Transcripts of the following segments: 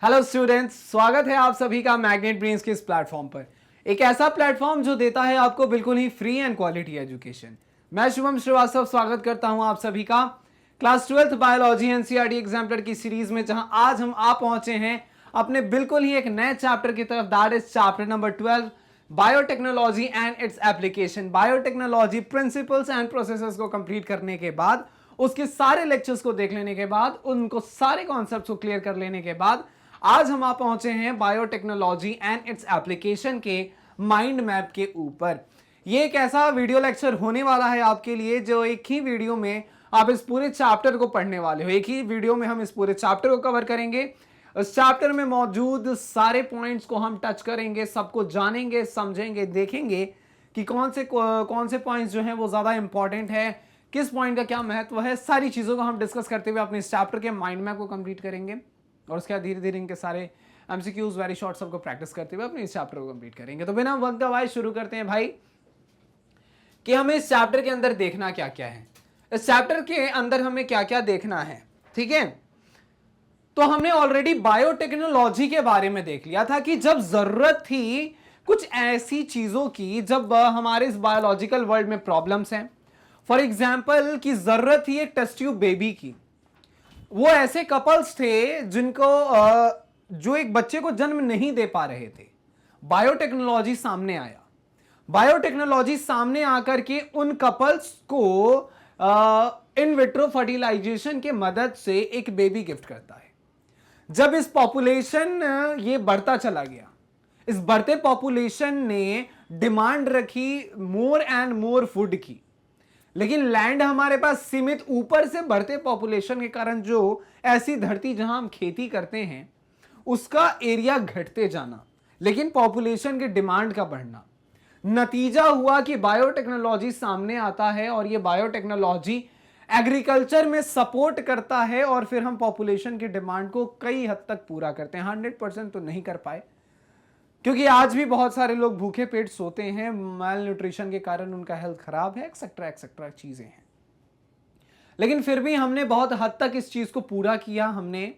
Hello students, स्वागत है आप सभी का मैग्नेट ब्रेन्स के इस प्लेटफॉर्म पर। एक ऐसा प्लेटफॉर्म जो देता है आपको बिल्कुल ही फ्री एंड क्वालिटी एजुकेशन। मैं शुभम श्रीवास्तव स्वागत करता हूं आप सभी का class 12th biology NCERT exemplar की सीरीज में, जहां आज हम आ पहुंचे हैं अपने बिल्कुल ही एक नए चैप्टर की तरफ। That is chapter number 12, biotechnology and its application. Biotechnology principles and processes को कंप्लीट करने के बाद, उसके सारे लेक्चर्स को देख लेने के बाद, उनको सारे कॉन्सेप्ट्स को क्लियर कर लेने के बाद आज हम आ पहुंचे हैं बायोटेक्नोलॉजी एंड इट्स एप्लीकेशन के माइंड मैप के ऊपर। ये एक ऐसा वीडियो लेक्चर होने वाला है आपके लिए जो एक ही वीडियो में आप इस पूरे चैप्टर को पढ़ने वाले हो। एक ही वीडियो में हम इस पूरे चैप्टर को कवर करेंगे। इस चैप्टर में मौजूद सारे पॉइंट्स को हम टच करेंगे, सबको जानेंगे, समझेंगे, देखेंगे कि कौन से पॉइंट्स जो हैं वो ज्यादा इंपॉर्टेंट है, किस पॉइंट का क्या महत्व है। सारी चीजों को हम डिस्कस करते हुए अपने इस चैप्टर के माइंड मैप को कंप्लीट करेंगे और उसके बाद धीरे धीरे इनके सारे एमसीक्यूज वेरी शॉर्ट सबको प्रैक्टिस करते हुए अपने इस चैप्टर को कंप्लीट करेंगे। तो बिना वक्त गवाए शुरू करते हैं भाई कि हमें इस चैप्टर के अंदर देखना क्या क्या है। इस चैप्टर के अंदर हमें क्या क्या देखना है, ठीक है। तो हमने ऑलरेडी बायोटेक्नोलॉजी के बारे में देख लिया था कि जब जरूरत थी कुछ ऐसी चीजों की, जब हमारे इस बायोलॉजिकल वर्ल्ड में प्रॉब्लम्स हैं। फॉर एग्जाम्पल की जरूरत थी एक टेस्ट ट्यूब बेबी की। वो ऐसे कपल्स थे जिनको जो एक बच्चे को जन्म नहीं दे पा रहे थे। बायोटेक्नोलॉजी सामने आया। बायोटेक्नोलॉजी सामने आकर के उन कपल्स को इन विट्रो फर्टिलाइजेशन के मदद से एक बेबी गिफ्ट करता है। जब इस पॉपुलेशन ये बढ़ता चला गया, इस बढ़ते पॉपुलेशन ने डिमांड रखी मोर एंड मोर फूड की, लेकिन लैंड हमारे पास सीमित, ऊपर से बढ़ते पॉपुलेशन के कारण जो ऐसी धरती जहां हम खेती करते हैं उसका एरिया घटते जाना, लेकिन पॉपुलेशन की डिमांड का बढ़ना। नतीजा हुआ कि बायोटेक्नोलॉजी सामने आता है और ये बायोटेक्नोलॉजी एग्रीकल्चर में सपोर्ट करता है और फिर हम पॉपुलेशन की डिमांड को कई हद तक पूरा करते हैं। 100% तो नहीं कर पाए, क्योंकि आज भी बहुत सारे लोग भूखे पेट सोते हैं, माल न्यूट्रिशन के कारण उनका हेल्थ खराब है, एक्सेट्रा एक्सेट्रा चीजें हैं। लेकिन फिर भी हमने बहुत हद तक इस चीज को पूरा किया हमने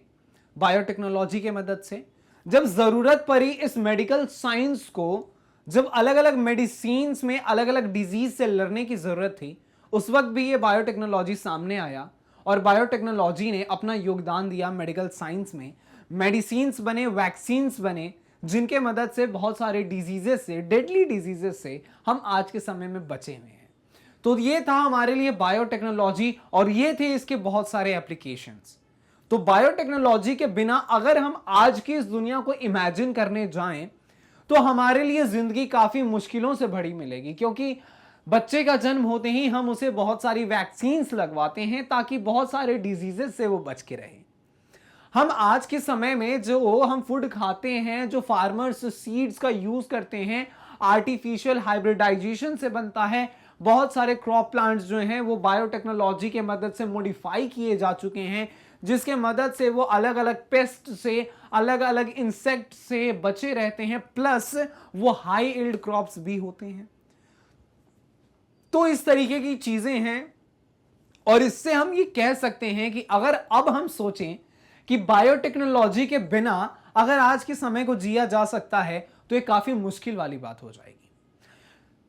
बायोटेक्नोलॉजी के मदद से। जब जरूरत पड़ी इस मेडिकल साइंस को, जब अलग अलग मेडिसिन्स में अलग अलग डिजीज से लड़ने की जरूरत थी, उस वक्त भी ये बायोटेक्नोलॉजी सामने आया और बायोटेक्नोलॉजी ने अपना योगदान दिया मेडिकल साइंस में। मेडिसिन्स बने, वैक्सीन्स बने, जिनके मदद से बहुत सारे डिजीजेस से, डेडली डिजीजेस से हम आज के समय में बचे हुए हैं। तो ये था हमारे लिए बायोटेक्नोलॉजी और ये थे इसके बहुत सारे एप्लीकेशंस। तो बायोटेक्नोलॉजी के बिना अगर हम आज की इस दुनिया को इमेजिन करने जाएं तो हमारे लिए जिंदगी काफी मुश्किलों से भरी मिलेगी, क्योंकि बच्चे का जन्म होते ही हम उसे बहुत सारी वैक्सीन्स लगवाते हैं ताकि बहुत सारे डिजीजेस से वो बच के रहे। हम आज के समय में जो हम फूड खाते हैं, जो फार्मर्स सीड्स का यूज करते हैं, आर्टिफिशियल हाइब्रिडाइजेशन से बनता है। बहुत सारे क्रॉप प्लांट्स जो हैं वो बायोटेक्नोलॉजी के मदद से मॉडिफाई किए जा चुके हैं, जिसके मदद से वो अलग अलग पेस्ट से, अलग अलग इंसेक्ट से बचे रहते हैं, प्लस वो हाई यील्ड क्रॉप्स भी होते हैं। तो इस तरीके की चीजें हैं और इससे हम ये कह सकते हैं कि अगर अब हम सोचें कि बायोटेक्नोलॉजी के बिना अगर आज के समय को जिया जा सकता है तो ये काफी मुश्किल वाली बात हो जाएगी।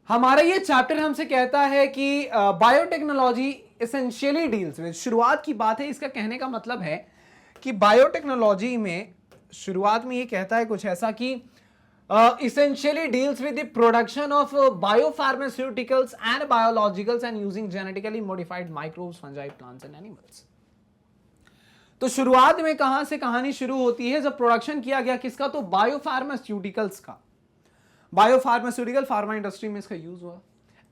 हमारा ये चैप्टर हमसे कहता है कि बायोटेक्नोलॉजी एसेंशियली डील्स विद, शुरुआत की बात है, इसका कहने का मतलब है कि बायोटेक्नोलॉजी में शुरुआत में ये कहता है कुछ ऐसा कि essentially deals with the production of biopharmaceuticals and biologicals and using genetically modified microbes, fungi, plants and animals। तो शुरुआत में कहां से कहानी शुरू होती है, जब प्रोडक्शन किया गया किसका, तो बायोफार्मास्यूटिकल्स का। बायोफार्मास्यूटिकल फार्मा इंडस्ट्री में इसका यूज हुआ।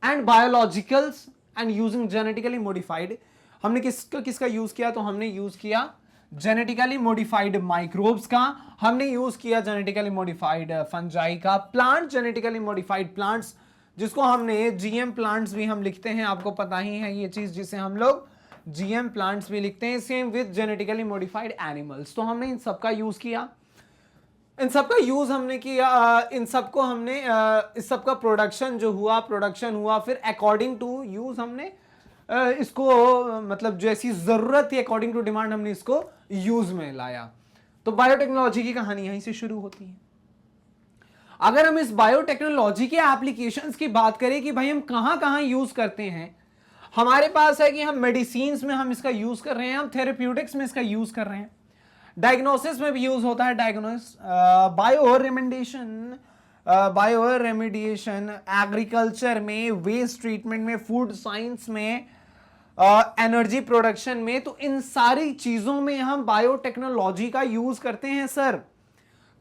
And biologicals and using genetically modified, हमने किसका यूज किया, तो हमने यूज किया जेनेटिकली मॉडिफाइड माइक्रोब्स का, हमने यूज किया जेनेटिकली मॉडिफाइड फंजाई का, प्लांट जेनेटिकली मॉडिफाइड प्लांट्स, जिसको हमने जीएम प्लांट्स भी हम लिखते हैं, आपको पता ही है ये चीज, जिसे हम लोग जीएम प्लांट्स भी लिखते हैं। Same with genetically modified animals. तो हमने इन सबका यूज किया, इन सबका यूज हमने किया, इन सबको हमने इस सबका प्रोडक्शन हुआ, फिर अकॉर्डिंग टू यूज हमने इसको, मतलब जैसी जरूरत थी अकॉर्डिंग टू डिमांड हमने इसको यूज में लाया। तो बायोटेक्नोलॉजी की कहानी यहीं से शुरू होती है। अगर हम इस बायोटेक्नोलॉजी के एप्लीकेशंस की बात करें कि भाई हम कहां कहां यूज करते हैं, हमारे पास है कि हम मेडिसिन में हम इसका यूज कर रहे हैं, हम थेरेप्यूटिक्स में इसका यूज कर रहे हैं, डायग्नोसिस में भी यूज होता है, बायो रेमेडिएशन, एग्रीकल्चर में, वेस्ट ट्रीटमेंट में, फूड साइंस में, एनर्जी प्रोडक्शन में, तो इन सारी चीजों में हम बायोटेक्नोलॉजी का यूज करते हैं सर।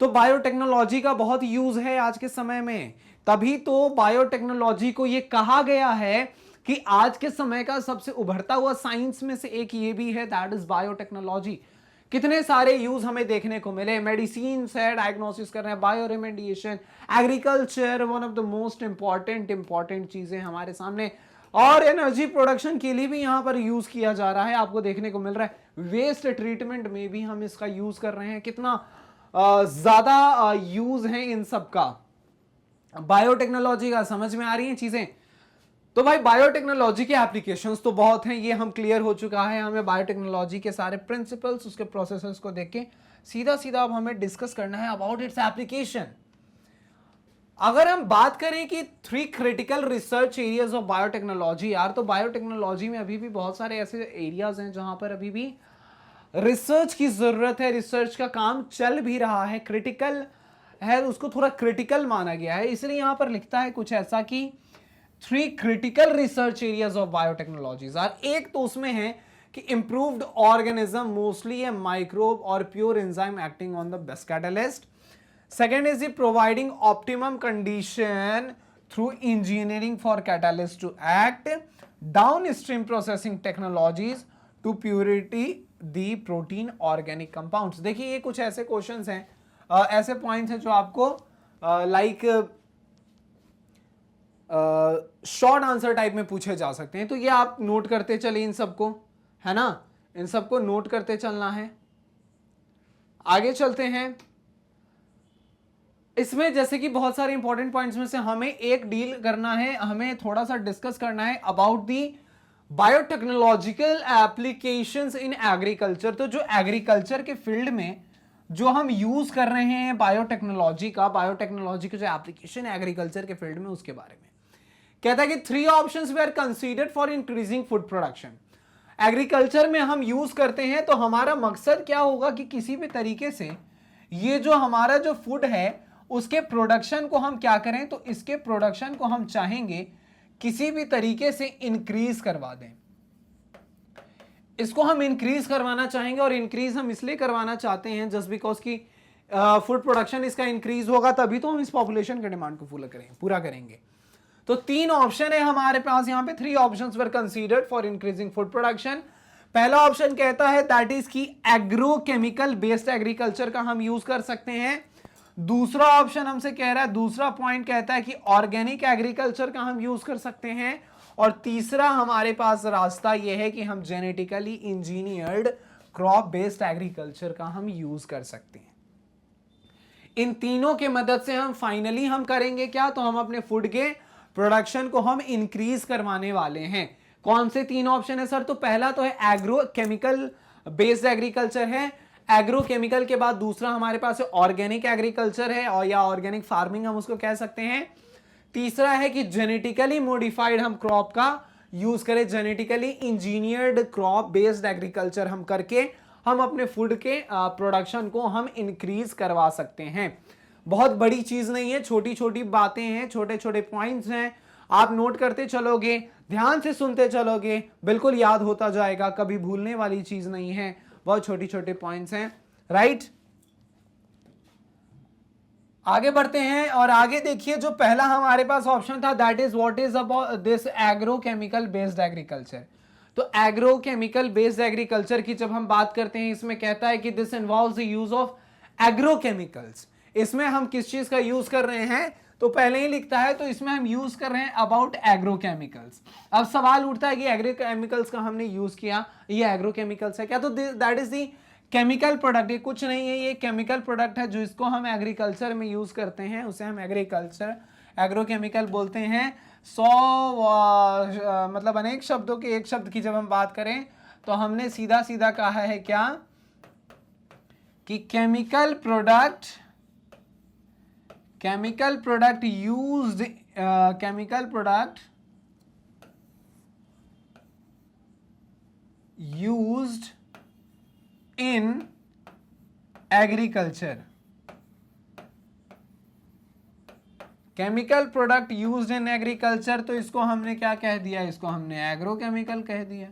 तो बायोटेक्नोलॉजी का बहुत यूज है आज के समय में, तभी तो बायोटेक्नोलॉजी को यह कहा गया है कि आज के समय का सबसे उभरता हुआ साइंस में से एक ये भी है, दैट इज बायोटेक्नोलॉजी। कितने सारे यूज हमें देखने को मिले, मेडिसिन है, डायग्नोसिस कर रहे हैं, bio remediation, agriculture one of the most important चीजें हमारे सामने, और एनर्जी प्रोडक्शन के लिए भी यहां पर यूज किया जा रहा है, आपको देखने को मिल रहा है। वेस्ट ट्रीटमेंट में भी हम इसका यूज कर रहे हैं, कितना ज्यादा यूज है इन सब का बायोटेक्नोलॉजी का। समझ में आ रही हैं चीजें? तो भाई बायोटेक्नोलॉजी के एप्लीकेशंस तो बहुत हैं, ये हम क्लियर हो चुका है। हमें बायोटेक्नोलॉजी के सारे प्रिंसिपल्स, उसके प्रोसेसर्स को देख के सीधा अब हमें डिस्कस करना है अबाउट इट्स एप्लीकेशन। अगर हम बात करें कि 3 critical research areas of biotechnology यार, तो बायोटेक्नोलॉजी में अभी भी बहुत सारे ऐसे एरियाज हैं जहां पर अभी भी रिसर्च की जरूरत है, रिसर्च का काम चल भी रहा है, क्रिटिकल है, उसको थोड़ा क्रिटिकल माना गया है। इसलिए यहां पर लिखता है कुछ ऐसा कि 3 critical research areas of biotechnologies are, एक तो उसमें है कि improved organism, mostly a microbe और pure enzyme acting on the best catalyst. Second is providing optimum condition through engineering for catalyst to act, downstream processing technologies to purity the protein organic compounds. देखिए ये कुछ ऐसे questions हैं, ऐसे points हैं जो आपको लाइक शॉर्ट आंसर टाइप में पूछे जा सकते हैं। तो ये आप नोट करते चले इन सबको, है ना, इन सबको नोट करते चलना है। आगे चलते हैं। इसमें जैसे कि बहुत सारे इंपॉर्टेंट पॉइंट्स में से हमें एक डील करना है, हमें थोड़ा सा डिस्कस करना है about the biotechnological applications in agriculture. तो जो एग्रीकल्चर के फील्ड में जो हम यूज कर रहे हैं बायोटेक्नोलॉजी का जो एप्लीकेशन है एग्रीकल्चर के फील्ड में, उसके बारे में कहता है कि 3 options we are considered for increasing food production. Agriculture में हम यूज करते हैं तो हमारा मकसद क्या होगा कि किसी भी तरीके से ये जो हमारा जो फूड है उसके प्रोडक्शन को हम क्या करें, तो इसके प्रोडक्शन को हम चाहेंगे किसी भी तरीके से इंक्रीज करवा दें। इसको हम इंक्रीज करवाना चाहेंगे, और इंक्रीज हम इसलिए करवाना चाहते हैं जस्ट बिकॉज की फूड प्रोडक्शन इसका इंक्रीज होगा तभी तो हम इस पॉपुलेशन के डिमांड को पूरा करेंगे। तो 3 ऑप्शन है हमारे पास यहाँ पे, 3 options were considered for increasing food production. पहला ऑप्शन कहता है दैट इज की एग्रोकेमिकल बेस्ड एग्रीकल्चर का हम यूज कर सकते हैं। दूसरा ऑप्शन हमसे कह रहा है, दूसरा पॉइंट कहता है कि ऑर्गेनिक एग्रीकल्चर का हम यूज कर सकते हैं। और तीसरा हमारे पास रास्ता यह है कि हम genetically engineered crop based agriculture का हम यूज कर सकते हैं। इन तीनों के मदद से हम फाइनली हम करेंगे क्या, तो हम अपने फूड के प्रोडक्शन को हम इंक्रीज करवाने वाले हैं। कौन से 3 ऑप्शन है सर, तो पहला तो है एग्रोकेमिकल बेस्ड एग्रीकल्चर है, एग्रोकेमिकल के बाद दूसरा हमारे पास ऑर्गेनिक एग्रीकल्चर है, और या ऑर्गेनिक फार्मिंग हम उसको कह सकते हैं। तीसरा है कि जेनेटिकली मॉडिफाइड हम क्रॉप का यूज करें, genetically engineered crop based agriculture हम करके हम अपने फूड के प्रोडक्शन को हम इंक्रीज करवा सकते हैं। बहुत बड़ी चीज नहीं है, छोटी छोटी बातें हैं, छोटे छोटे पॉइंट्स हैं, आप नोट करते चलोगे, ध्यान से सुनते चलोगे, बिल्कुल याद होता जाएगा, कभी भूलने वाली चीज नहीं है, बहुत छोटी छोटे पॉइंट्स हैं, राइट। आगे बढ़ते हैं और आगे देखिए, जो पहला हमारे पास ऑप्शन था that is what is about this agrochemical based agriculture. तो एग्रोकेमिकल बेस्ड एग्रीकल्चर की जब हम बात करते हैं, इसमें कहता है कि this involves the use of agrochemicals. इसमें हम किस चीज का यूज कर रहे हैं, तो पहले ही लिखता है, तो इसमें हम यूज कर रहे हैं अबाउट एग्रोकेमिकल्स। अब सवाल उठता है कि एग्रोकेमिकल्स का हमने यूज किया, ये एग्रोकेमिकल्स है क्या, तो that is the chemical product. ये कुछ नहीं है, ये केमिकल प्रोडक्ट है जो इसको हम एग्रीकल्चर में यूज करते हैं, उसे हम एग्रोकेमिकल बोलते हैं। 100 मतलब अनेक शब्दों के एक शब्द की जब हम बात करें तो हमने सीधा सीधा कहा है क्या, कि chemical product used in agriculture, chemical product used in agriculture, तो इसको हमने क्या कह दिया, इसको हमने एग्रोकेमिकल कह दिया।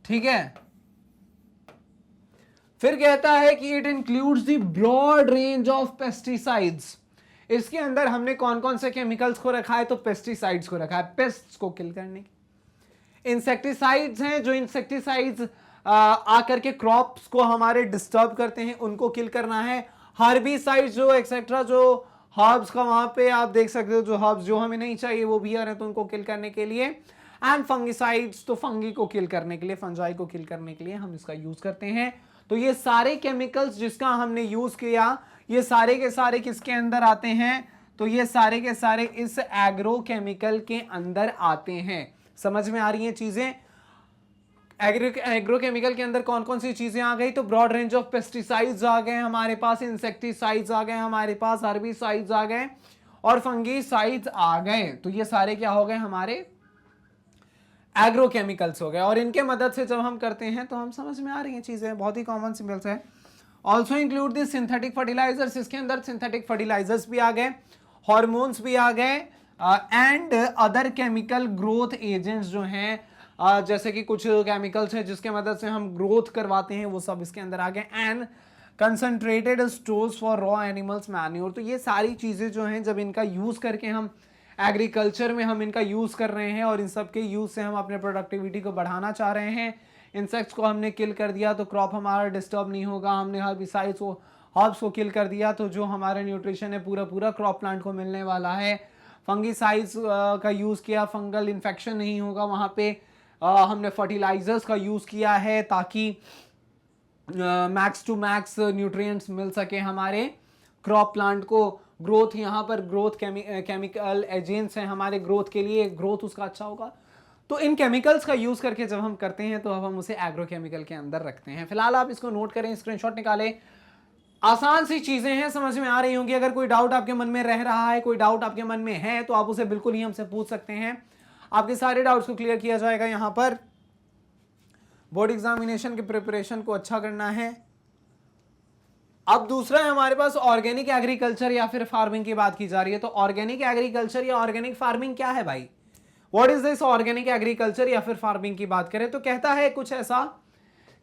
ठीक है, फिर कहता है कि it includes the broad range of pesticides. इसके अंदर हमने कौन कौन से केमिकल्स को रखा है, तो पेस्टिसाइड्स को रखा है, पेस्ट्स को किल करने की। इंसेक्टिसाइड्स हैं, जो इंसेक्टिसाइड्स आकर के क्रॉप्स को हमारे डिस्टर्ब करते हैं, उनको किल करना है। हर्बिसाइड्स जो एक्सेट्रा, जो हर्ब्स का वहां पे आप देख सकते हो, जो हर्ब्स जो हमें नहीं चाहिए वो भी आ रहे हैं, तो उनको किल करने के लिए। एंड फंगिसाइड्स, तो फंगी को किल करने के लिए, फंजाई को किल करने के लिए हम इसका यूज करते हैं। तो ये सारे केमिकल्स जिसका हमने यूज किया, ये सारे के सारे किसके अंदर आते हैं, तो ये सारे के सारे इस एग्रोकेमिकल के अंदर आते हैं। समझ में आ रही हैं चीजें? एग्रोकेमिकल के अंदर कौन कौन सी चीजें आ गई, तो ब्रॉड रेंज ऑफ पेस्टिसाइड्स आ गए हमारे पास, इंसेक्टिसाइड्स आ गए हमारे पास, हर्बिसाइड्स आ गए और फंगिसाइड्स आ गए। तो ये सारे क्या हो गए, हमारे एग्रोकेमिकल्स हो गए। और इनके मदद से जब हम करते हैं तो हम समझ में आ रही हैं चीजें, बहुत ही कॉमन सिंपल्स है। Also include the synthetic fertilizers, इसके अंदर सिंथेटिक फर्टिलाइजर्स भी आ गए, हॉर्मोन्स भी आ गए, and other chemical growth agents जो हैं, जैसे कि कुछ केमिकल्स हैं जिसके मदद से हम ग्रोथ करवाते हैं, वो सब इसके अंदर आ गए। And concentrated stores for raw animals manure, तो ये सारी चीजें जो हैं जब इनका यूज करके हम एग्रीकल्चर में हम इनका यूज कर रहे हैं और इन सब के यूज से हम अपने प्रोडक्टिविटी को बढ़ाना चाह रहे हैं, इंसेक्ट्स को हमने किल कर दिया तो क्रॉप हमारा डिस्टर्ब नहीं होगा, हमने हर्बिसाइड्स को, हर्ब्स को किल कर दिया तो जो हमारा न्यूट्रिशन है पूरा पूरा क्रॉप प्लांट को मिलने वाला है। फंगिसाइड्स का यूज किया, फंगल इन्फेक्शन नहीं होगा वहां पे। हमने फर्टिलाइजर्स का यूज किया है ताकि मैक्स टू मैक्स न्यूट्रिएंट्स मिल सके हमारे क्रॉप प्लांट को। ग्रोथ, यहाँ पर ग्रोथ केमिकल एजेंट्स हैं हमारे ग्रोथ के लिए, ग्रोथ उसका अच्छा होगा। तो इन केमिकल्स का यूज करके जब हम करते हैं तो अब हम उसे एग्रोकेमिकल के अंदर रखते हैं। फिलहाल आप इसको नोट करें, स्क्रीनशॉट निकालें। आसान सी चीजें हैं, समझ में आ रही होंगी। अगर कोई डाउट आपके मन में रह रहा है, कोई डाउट आपके मन में है, तो आप उसे बिल्कुल ही हमसे पूछ सकते हैं, आपके सारे डाउट्स को क्लियर किया जाएगा। यहां पर बोर्ड एग्जामिनेशन की प्रिपरेशन को अच्छा करना है। अब दूसरा है हमारे पास ऑर्गेनिक एग्रीकल्चर या फिर फार्मिंग की बात की जा रही है। तो ऑर्गेनिक एग्रीकल्चर या ऑर्गेनिक फार्मिंग क्या है भाई? What is this organic agriculture या फिर फार्मिंग की बात करें तो कहता है कुछ ऐसा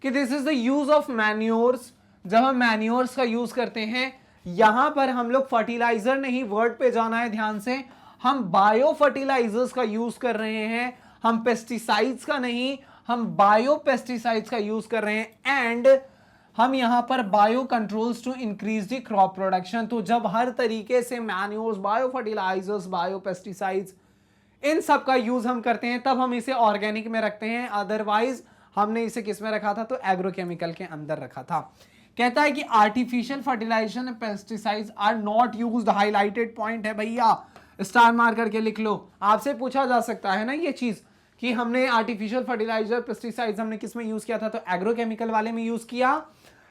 कि this is the use of manures. जब हम मैन्योर्स का यूज करते हैं, यहां पर हम लोग फर्टिलाइजर नहीं, वर्ड पे जाना है ध्यान से, हम बायो फर्टिलाइजर्स का यूज कर रहे हैं, हम पेस्टिसाइड्स का नहीं, हम बायो पेस्टिसाइड्स का यूज कर रहे हैं। एंड हम यहां पर bio controls to increase the crop production. तो जब हर तरीके से manures, bio fertilisers, bio pesticides, इन सब का यूज हम करते हैं, तब हम इसे ऑर्गेनिक में रखते हैं। अदरवाइज हमने इसे किस में रखा था? तो एग्रोकेमिकल के अंदर रखा था। कहता है कि artificial fertilization and pesticides are not used, highlighted point है भैया, स्टार मार करके लिख लो। आपसे पूछा जा सकता है ना ये चीज कि हमने आर्टिफिशियल फर्टिलाइजर, पेस्टिसाइड्स हमने किस में यूज किया था? तो एग्रोकेमिकल वाले में यूज किया।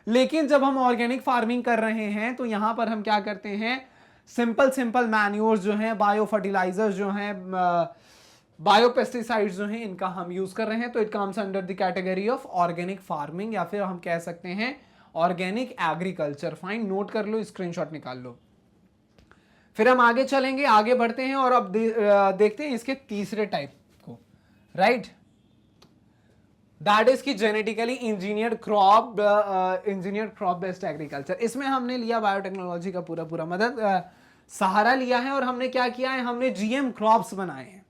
लेकिन जब हम ऑर्गेनिक फार्मिंग कर रहे हैं तो यहां पर हम क्या करते हैं? सिंपल मैन्योर्स जो हैं, बायो फर्टिलाइजर्स जो हैं, बायो पेस्टिसाइड्स जो हैं, इनका हम यूज कर रहे हैं। तो it comes under the category of organic farming या फिर हम कह सकते हैं ऑर्गेनिक एग्रीकल्चर। फाइन, नोट कर लो, स्क्रीनशॉट निकाल लो। फिर हम आगे चलेंगे, आगे बढ़ते हैं और अब देखते हैं इसके तीसरे टाइप को, राइट? दैट इज की genetically engineered crop based agriculture. इसमें हमने लिया बायोटेक्नोलॉजी का पूरा मदद सहारा लिया है और हमने क्या किया है? हमने जीएम क्रॉप्स बनाए हैं।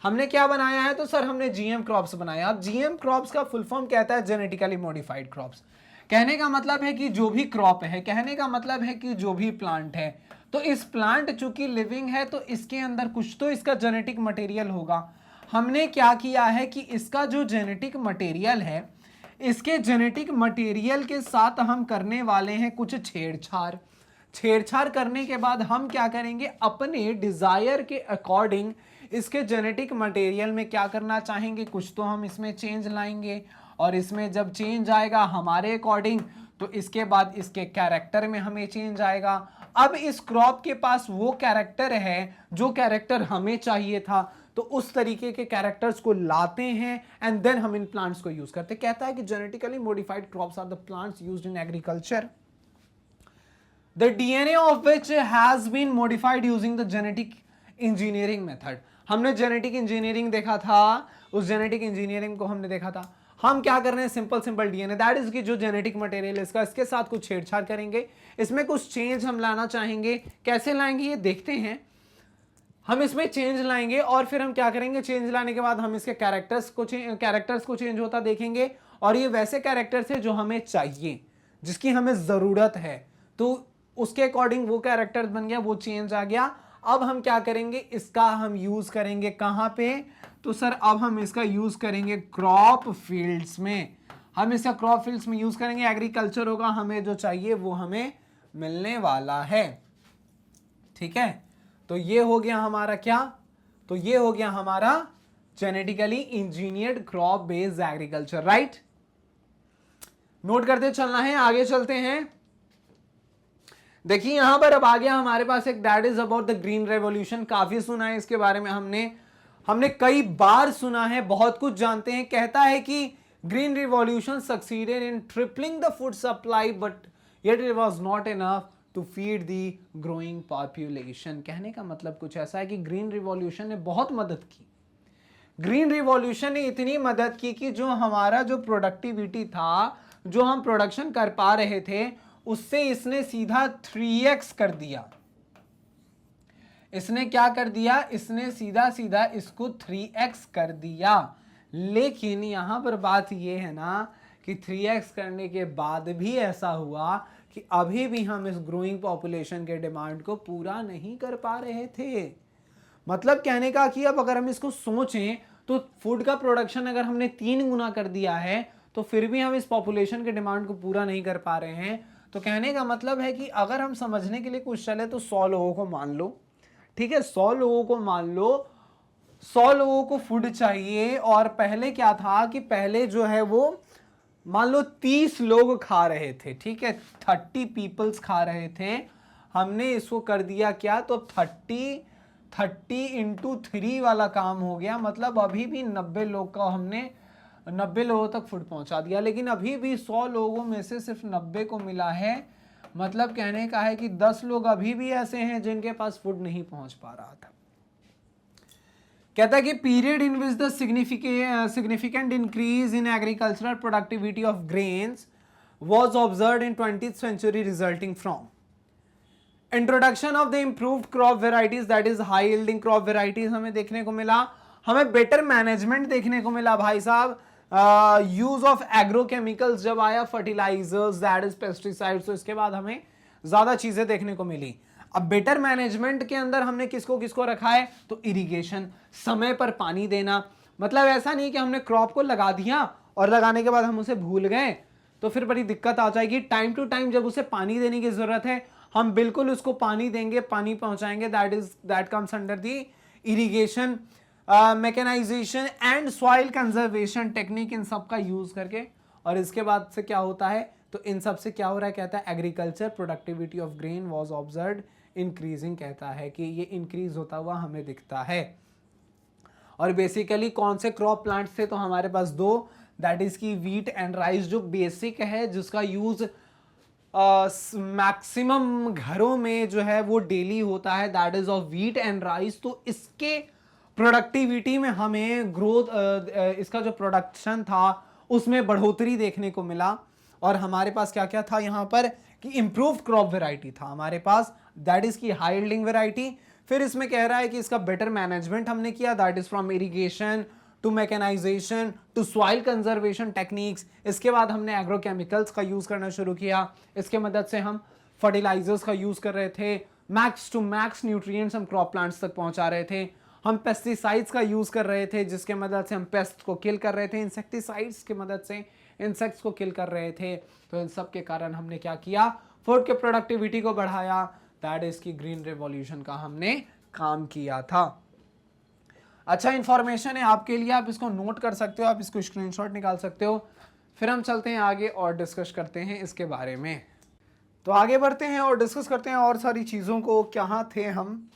हमने क्या बनाया है? तो सर हमने जीएम क्रॉप्स बनाया। अब जीएम क्रॉप्स का फुल फॉर्म कहता है जेनेटिकली मॉडिफाइड क्रॉप्स। कहने का मतलब है कि जो भी क्रॉप है, कहने का मतलब है कि जो भी प्लांट है, तो इस प्लांट चूंकि लिविंग है तो इसके अंदर कुछ तो इसका जेनेटिक मटेरियल होगा। हमने क्या किया है कि इसका जो जेनेटिक मटेरियल है, इसके जेनेटिक मटेरियल के साथ हम करने वाले हैं कुछ छेड़छाड़ करने के बाद हम क्या करेंगे? अपने डिजायर के अकॉर्डिंग इसके जेनेटिक मटेरियल में क्या करना चाहेंगे? कुछ तो हम इसमें चेंज लाएंगे और इसमें जब चेंज आएगा हमारे अकॉर्डिंग, तो इसके बाद इसके कैरेक्टर में हमें चेंज आएगा। अब इस क्रॉप के पास वो कैरेक्टर है जो कैरेक्टर हमें चाहिए था, तो उस तरीके के कैरेक्टर्स को लाते हैं एंड देन हम इन प्लांट्स को यूज करते हैं। कहता है कि genetically modified crops are the plants used in agriculture the DNA of which has been modified using the genetic engineering method। हमने जेनेटिक इंजीनियरिंग देखा था, उस जेनेटिक इंजीनियरिंग को हमने देखा था। हम क्या कर रहे हैं, सिंपल डीएनए दैट इज की जो जेनेटिक मटेरियल इसका, इसके साथ कुछ छेड़छाड़ करेंगे, इसमें कुछ चेंज हम लाना चाहेंगे। कैसे लाएंगे ये देखते हैं। हम इसमें चेंज लाएंगे और फिर हम क्या करेंगे, चेंज लाने के बाद हम इसके कैरेक्टर्स को चेंज होता देखेंगे, और ये वैसे कैरेक्टर्स है जो हमें चाहिए, जिसकी हमें जरूरत है, तो उसके अकॉर्डिंग वो कैरेक्टर बन गया, वो चेंज आ गया। अब हम क्या करेंगे, इसका हम यूज करेंगे कहां पे, तो सर अब हम इसका यूज करेंगे क्रॉप फील्ड्स में। हम इसका क्रॉप फील्ड्स में यूज करेंगे, एग्रीकल्चर होगा, हमें जो चाहिए वो हमें मिलने वाला है। ठीक है, तो ये हो गया हमारा क्या, तो ये हो गया हमारा genetically engineered crop based agriculture, right. Note करते चलना है, आगे चलते हैं। देखिए यहां पर अब आ गया हमारे पास एक, that is about the green revolution. काफी सुना है इसके बारे में, हमने कई बार सुना है, बहुत कुछ जानते हैं। कहता है कि green revolution succeeded in tripling the food supply but yet it was not enough to feed the growing population. कहने का मतलब कुछ ऐसा है कि ग्रीन रिवॉल्यूशन ने बहुत मदद की। ग्रीन रिवॉल्यूशन ने इतनी मदद की कि जो हमारा जो प्रोडक्टिविटी था, जो हम प्रोडक्शन कर पा रहे थे, उससे इसने सीधा 3x कर दिया। इसने क्या कर दिया, इसने सीधा इसको 3x कर दिया। लेकिन यहां पर बात यह है ना कि 3x करने के बाद भी ऐसा हुआ कि अभी भी हम इस ग्रोइंग पॉपुलेशन के डिमांड को पूरा नहीं कर पा रहे थे। मतलब कहने का कि अब अगर हम इसको सोचें तो फूड का प्रोडक्शन अगर हमने 3 गुना कर दिया है, तो फिर भी हम इस पॉपुलेशन के डिमांड को पूरा नहीं कर पा रहे हैं। तो कहने का मतलब है कि अगर हम समझने के लिए कुछ चले तो 100 लोगों को मान लो, ठीक है, 100 लोगों को मान लो, 100 लोगों को फूड चाहिए, और पहले क्या था कि पहले जो है वो मान लो 30 लोग खा रहे थे, ठीक है, 30 पीपल्स खा रहे थे। हमने इसको कर दिया क्या, तो 30 इंटू 3 वाला काम हो गया। मतलब अभी भी 90 लोग का हमने 90 लोगों तक फूड पहुंचा दिया, लेकिन अभी भी 100 लोगों में से सिर्फ 90 को मिला है। मतलब कहने का है कि 10 लोग अभी भी ऐसे हैं जिनके पास फूड नहीं पहुंच पा रहा था। कहता है कि period in which the significant increase in agricultural productivity of grains was observed in 20th century resulting from introduction of the improved crop varieties, that is high yielding crop varieties हमें देखने को मिला, हमें बेटर मैनेजमेंट देखने को मिला भाई साहब, यूज ऑफ एग्रोकेमिकल्स जब आया, फर्टिलाइजर्स दैट इज पेस्टिसाइड्स, तो इसके बाद हमें ज्यादा चीजें देखने को मिली। अब बेटर मैनेजमेंट के अंदर हमने किसको किसको रखा है, तो इरिगेशन, समय पर पानी देना। मतलब ऐसा नहीं कि हमने क्रॉप को लगा दिया और लगाने के बाद हम उसे भूल गए, तो फिर बड़ी दिक्कत आ जाएगी। टाइम टू टाइम जब उसे पानी देने की जरूरत है, हम बिल्कुल उसको पानी देंगे, पानी पहुंचाएंगे, that comes under the irrigation. Mechanisation and soil conservation technique, इन सब का यूज करके। और इसके बाद से क्या होता है, तो इन सब से क्या हो रहा है, कहता है agriculture productivity of grain was observed increasing, कहता है कि ये इंक्रीज होता हुआ हमें दिखता है। और बेसिकली कौन से क्रॉप प्लांट्स थे, तो हमारे पास 2, दैट इज की व्हीट एंड राइस, जो बेसिक है, जिसका यूज मैक्सिमम घरों में जो है वो डेली होता है, that is of wheat and rice. तो इसके प्रोडक्टिविटी में हमें ग्रोथ, इसका जो प्रोडक्शन था उसमें बढ़ोतरी देखने को मिला। और हमारे पास क्या क्या था यहाँ पर, कि इंप्रूव्ड क्रॉप वैरायटी था हमारे पास, दैट इज की हाई यील्डिंग वैरायटी। फिर इसमें कह रहा है कि इसका बेटर मैनेजमेंट हमने किया, that is from irrigation to mechanization to soil conservation techniques. इसके बाद हमने एग्रोकेमिकल्स का यूज करना शुरू किया, इसके मदद से हम फर्टिलाइजर्स का यूज कर रहे थे, मैक्स टू मैक्स न्यूट्रिएंट्स हम क्रॉप प्लांट्स तक पहुंचा रहे थे। हम पेस्टिसाइड्स का यूज कर रहे थे, जिसके मदद से हम पेस्ट को किल कर रहे थे, इंसेक्टिसाइड्स की मदद से इंसेक्ट्स को किल कर रहे थे। तो इन सब के कारण हमने क्या किया, फूड के प्रोडक्टिविटी को बढ़ाया, दैट इज की ग्रीन रेवोल्यूशन का हमने काम किया था। अच्छा इंफॉर्मेशन है आपके लिए, आप इसको नोट कर सकते हो, आप इसको स्क्रीनशॉट निकाल सकते हो। फिर हम चलते हैं आगे और डिस्कस करते हैं इसके बारे में। तो आगे बढ़ते हैं और डिस्कस करते हैं और सारी चीज़ों को। कहाँ थे हम?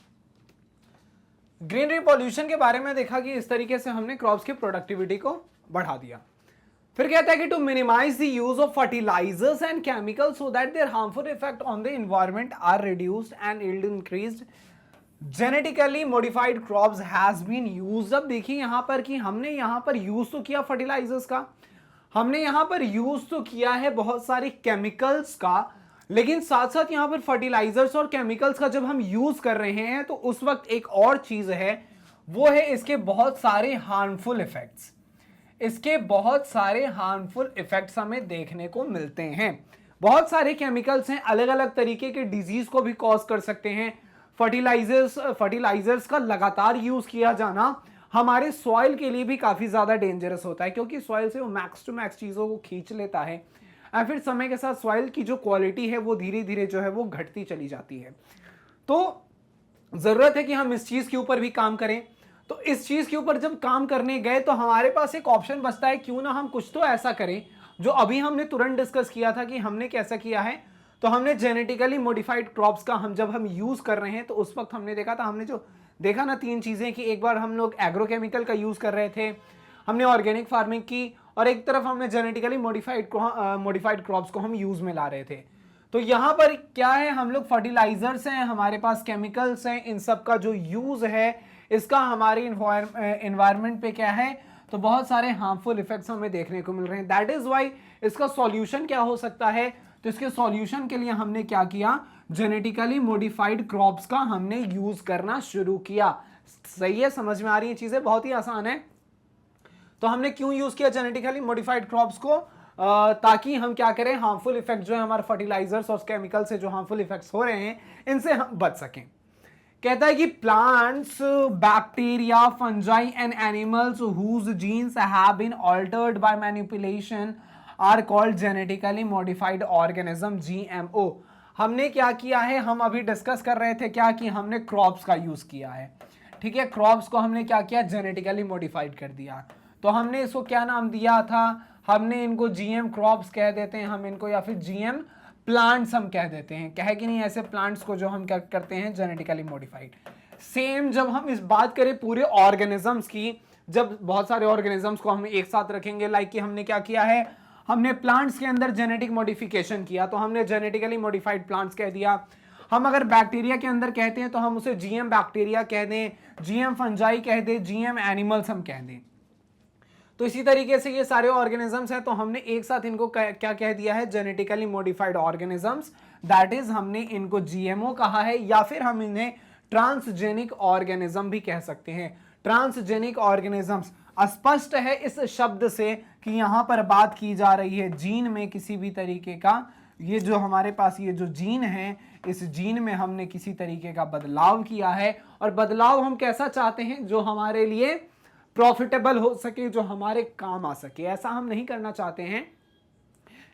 ग्रीनरी पॉल्यूशन के बारे में देखा कि इस तरीके से हमने क्रॉप्स की प्रोडक्टिविटी को बढ़ा दिया। फिर कहता है कि to minimize the use of fertilizers and chemicals so that their harmful effect on the environment are reduced and yield increased, genetically modified crops has been used. अब देखिए यहां पर कि हमने यहां पर यूज तो किया फर्टिलाइजर्स का, हमने यहां पर यूज तो किया है बहुत सारे केमिकल्स का, लेकिन साथ साथ यहां पर फर्टिलाइजर्स और केमिकल्स का जब हम यूज कर रहे हैं तो उस वक्त एक और चीज है, वो है इसके बहुत सारे हार्मफुल इफेक्ट्स। इसके बहुत सारे हार्मफुल इफेक्ट्स हमें देखने को मिलते हैं। बहुत सारे केमिकल्स हैं, अलग अलग तरीके के डिजीज को भी कॉज कर सकते हैं। फर्टिलाइजर्स का लगातार यूज किया जाना हमारे सॉइल के लिए भी काफी ज्यादा डेंजरस होता है, क्योंकि सॉइल से वो मैक्स टू मैक्स चीजों को खींच लेता है और फिर समय के साथ सॉइल की जो क्वालिटी है वो धीरे धीरे जो है वो घटती चली जाती है। तो जरूरत है कि हम इस चीज के ऊपर भी काम करें। तो इस चीज के ऊपर जब काम करने गए तो हमारे पास एक ऑप्शन बचता है, क्यों ना हम कुछ तो ऐसा करें जो अभी हमने तुरंत डिस्कस किया था कि हमने कैसा किया है। तो हमने जेनेटिकली मॉडिफाइड क्रॉप्स का जब हम यूज कर रहे हैं तो उस वक्त हमने देखा था, हमने जो देखा ना तीन चीजें, कि एक बार हम लोग एग्रोकेमिकल का यूज कर रहे थे, हमने ऑर्गेनिक फार्मिंग की, और एक तरफ हमने जेनेटिकली मॉडिफाइड क्रॉप्स को हम यूज में ला रहे थे। तो यहां पर क्या है, हम लोग फर्टिलाइजर्स हैं, हमारे पास केमिकल्स हैं, इन सब का जो यूज है इसका हमारे एनवायरनमेंट पे क्या है, तो बहुत सारे हार्मफुल इफेक्ट्स हमें देखने को मिल रहे हैं। दैट इज वाई इसका सॉल्यूशन क्या हो सकता है, तो इसके सॉल्यूशन के लिए हमने क्या किया, जेनेटिकली मॉडिफाइड क्रॉप्स का हमने यूज करना शुरू किया। सही है, समझ में आ रही है चीजें, बहुत ही आसान है। तो हमने क्यों यूज किया जेनेटिकली मॉडिफाइड क्रॉप्स को, ताकि हम क्या करें, हार्मफुल इफेक्ट जो है हमारे फर्टिलाइजर्स और केमिकल से जो हार्मफुल इफेक्ट्स हो रहे हैं इनसे हम बच सकें। कहता है कि plants, bacteria, fungi and animals whose genes have been altered by manipulation are called genetically modified organism, GMO. हमने क्या किया है, हम अभी डिस्कस कर रहे थे क्या, कि हमने क्रॉप्स का यूज किया है। ठीक है, क्रॉप्स को हमने क्या किया, जेनेटिकली मॉडिफाइड कर दिया। तो हमने इसको क्या नाम दिया था, हमने इनको जीएम क्रॉप्स कह देते हैं हम इनको, या फिर जीएम प्लांट्स हम कह देते हैं, कहे कि नहीं, ऐसे प्लांट्स को जो हम क्या करते हैं, जेनेटिकली मॉडिफाइड। सेम जब हम इस बात करें पूरे ऑर्गेनिजम्स की, जब बहुत सारे ऑर्गेनिजम्स को हम एक साथ रखेंगे, लाइक कि हमने क्या किया है, हमने प्लांट्स के अंदर जेनेटिक मॉडिफिकेशन किया तो हमने जेनेटिकली मॉडिफाइड प्लांट्स कह दिया। हम अगर बैक्टीरिया के अंदर कहते हैं तो हम उसे जीएम बैक्टीरिया कह दें, जीएम फंजाई कह दें, जीएम एनिमल्स हम कह दें। तो इसी तरीके से ये सारे ऑर्गेनिजम्स हैं, तो हमने एक साथ इनको क्या कह दिया है, genetically modified organisms. That is हमने इनको जीएमओ कहा है, या फिर हम इन्हें ट्रांसजेनिक ऑर्गेनिज्म भी कह सकते हैं। ट्रांसजेनिक ऑर्गेनिजम्स, स्पष्ट है इस शब्द से कि यहां पर बात की जा रही है जीन में किसी भी तरीके का, ये जो हमारे पास ये जो जीन है, इस जीन में हमने किसी तरीके का बदलाव किया है, और बदलाव हम कैसा चाहते हैं, जो हमारे लिए प्रॉफिटेबल हो सके, जो हमारे काम आ सके। ऐसा हम नहीं करना चाहते हैं।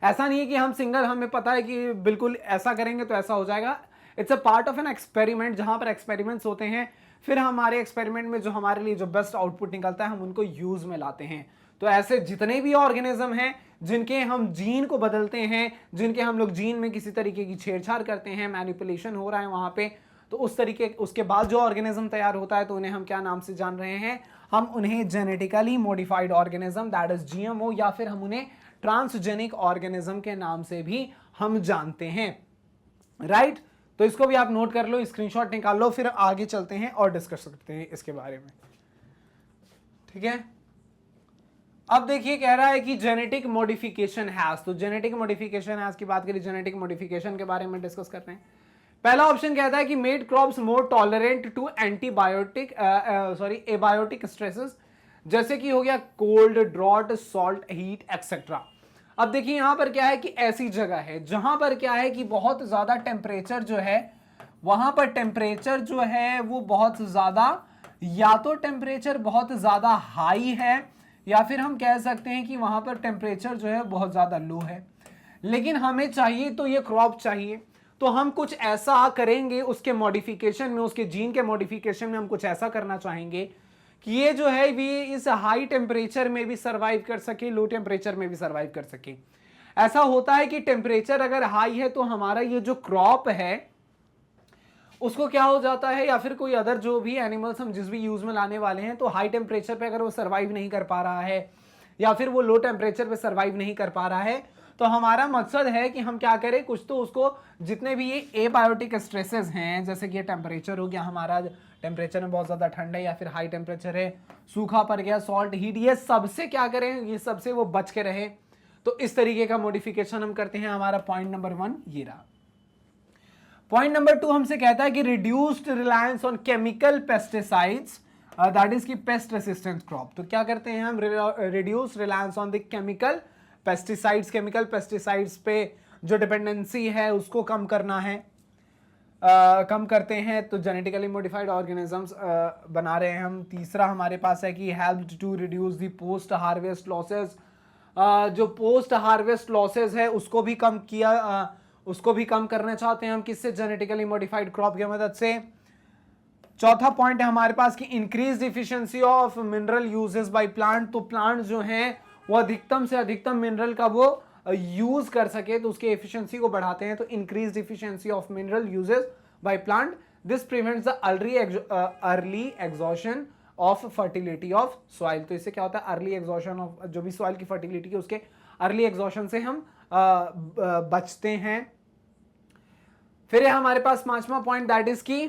ऐसा नहीं है कि हम सिंगल, हमें पता है कि बिल्कुल ऐसा करेंगे तो ऐसा हो जाएगा। It's a part of an experiment, जहां पर एक्सपेरिमेंट्स होते हैं, फिर हमारे एक्सपेरिमेंट में जो हमारे लिए जो बेस्ट आउटपुट निकलता है हम उनको यूज में लाते हैं। तो ऐसे जितने भी ऑर्गेनिज्म हैं जिनके हम जीन को बदलते हैं, जिनके हम लोग जीन में किसी तरीके की छेड़छाड़ करते हैं, मैनिपुलेशन हो रहा है वहां पे, तो उस तरीके उसके बाद जो ऑर्गेनिज्म तैयार होता है तो उन्हें हम क्या नाम से जान रहे हैं, हम उन्हें genetically modified organism, that is GMO, या फिर हम उन्हें ट्रांसजेनिक ऑर्गेनिज्म के नाम से भी हम जानते हैं। राइट, तो इसको भी आप नोट कर लो, स्क्रीनशॉट निकाल लो, फिर आगे चलते हैं और डिस्कस करते हैं इसके बारे में। ठीक है, अब देखिए कह रहा है कि जेनेटिक मॉडिफिकेशन हैज, तो जेनेटिक मॉडिफिकेशन हैज की बात करें, जेनेटिक मॉडिफिकेशन के बारे में डिस्कस करते हैं। पहला ऑप्शन कहता है कि made crops more tolerant to antibiotic abiotic stresses, जैसे कि हो गया cold, drought, salt, heat etcetera. अब देखिए यहां पर क्या है कि ऐसी जगह है जहां पर क्या है कि बहुत ज्यादा टेम्परेचर जो है, वहां पर टेम्परेचर जो है वो बहुत ज्यादा, या तो टेम्परेचर बहुत ज्यादा हाई है, या फिर हम कह सकते हैं कि वहां पर टेम्परेचर जो है बहुत ज्यादा लो है। लेकिन हमें चाहिए तो ये क्रॉप चाहिए, तो हम कुछ ऐसा करेंगे उसके मॉडिफिकेशन में, उसके जीन के मॉडिफिकेशन में हम कुछ ऐसा करना चाहेंगे कि ये जो है ये इस हाई टेम्परेचर में भी सर्वाइव कर सके, लो टेम्परेचर में भी सर्वाइव कर सके। ऐसा होता है कि टेम्परेचर अगर हाई है तो हमारा ये जो क्रॉप है उसको क्या हो जाता है, या फिर कोई अदर जो भी एनिमल्स हम जिस भी यूज में लाने वाले हैं, तो हाई टेम्परेचर पे अगर वो सर्वाइव नहीं कर पा रहा है या फिर वो लो टेम्परेचर पे सर्वाइव नहीं कर पा रहा है, तो हमारा मकसद है कि हम क्या करें, कुछ तो उसको जितने भी ये एबायोटिक स्ट्रेसेस हैं, जैसे कि ये टेम्परेचर हो गया हमारा, टेम्परेचर में बहुत ज़्यादा ठंड है या फिर हाई टेम्परेचर है, सूखा पड़ गया, सॉल्ट हीट, ये सबसे क्या करें, ये सबसे वो बच के रहे। तो इस तरीके का मॉडिफिकेशन हम करते हैं। हमारा पॉइंट नंबर 1 ये रहा। पॉइंट नंबर 2 हमसे कहता है कि reduced reliance on chemical pesticides, that is की पेस्ट रेसिस्टेंट क्रॉप। तो क्या करते हैं हम, reduce reliance on the chemical pesticides, chemical pesticides पे जो डिपेंडेंसी है उसको कम करना है, कम करते हैं। तो जेनेटिकली मॉडिफाइड ऑर्गेनिजम्स बना रहे हैं हम। तीसरा हमारे पास है कि help to reduce the post harvest losses, जो पोस्ट हार्वेस्ट लॉसेस है उसको भी कम किया, उसको भी कम करना चाहते हैं हम, किससे, जेनेटिकली मॉडिफाइड क्रॉप की मदद से। चौथा पॉइंट है हमारे पास कि increase efficiency of mineral uses by plant. तो प्लांट जो हैं वो अधिकतम से अधिकतम मिनरल का वो यूज कर सके, तो उसके एफिशिएंसी को बढ़ाते हैं। तो increase efficiency of mineral uses by plant, this prevents the early exhaustion of fertility of soil. तो इससे क्या होता है, अर्ली एग्जॉशन ऑफ जो भी सॉइल की फर्टिलिटी है उसके अर्ली एग्जॉशन से हम बचते हैं। फिर है हमारे पास पांचवा पॉइंट, दैट इज की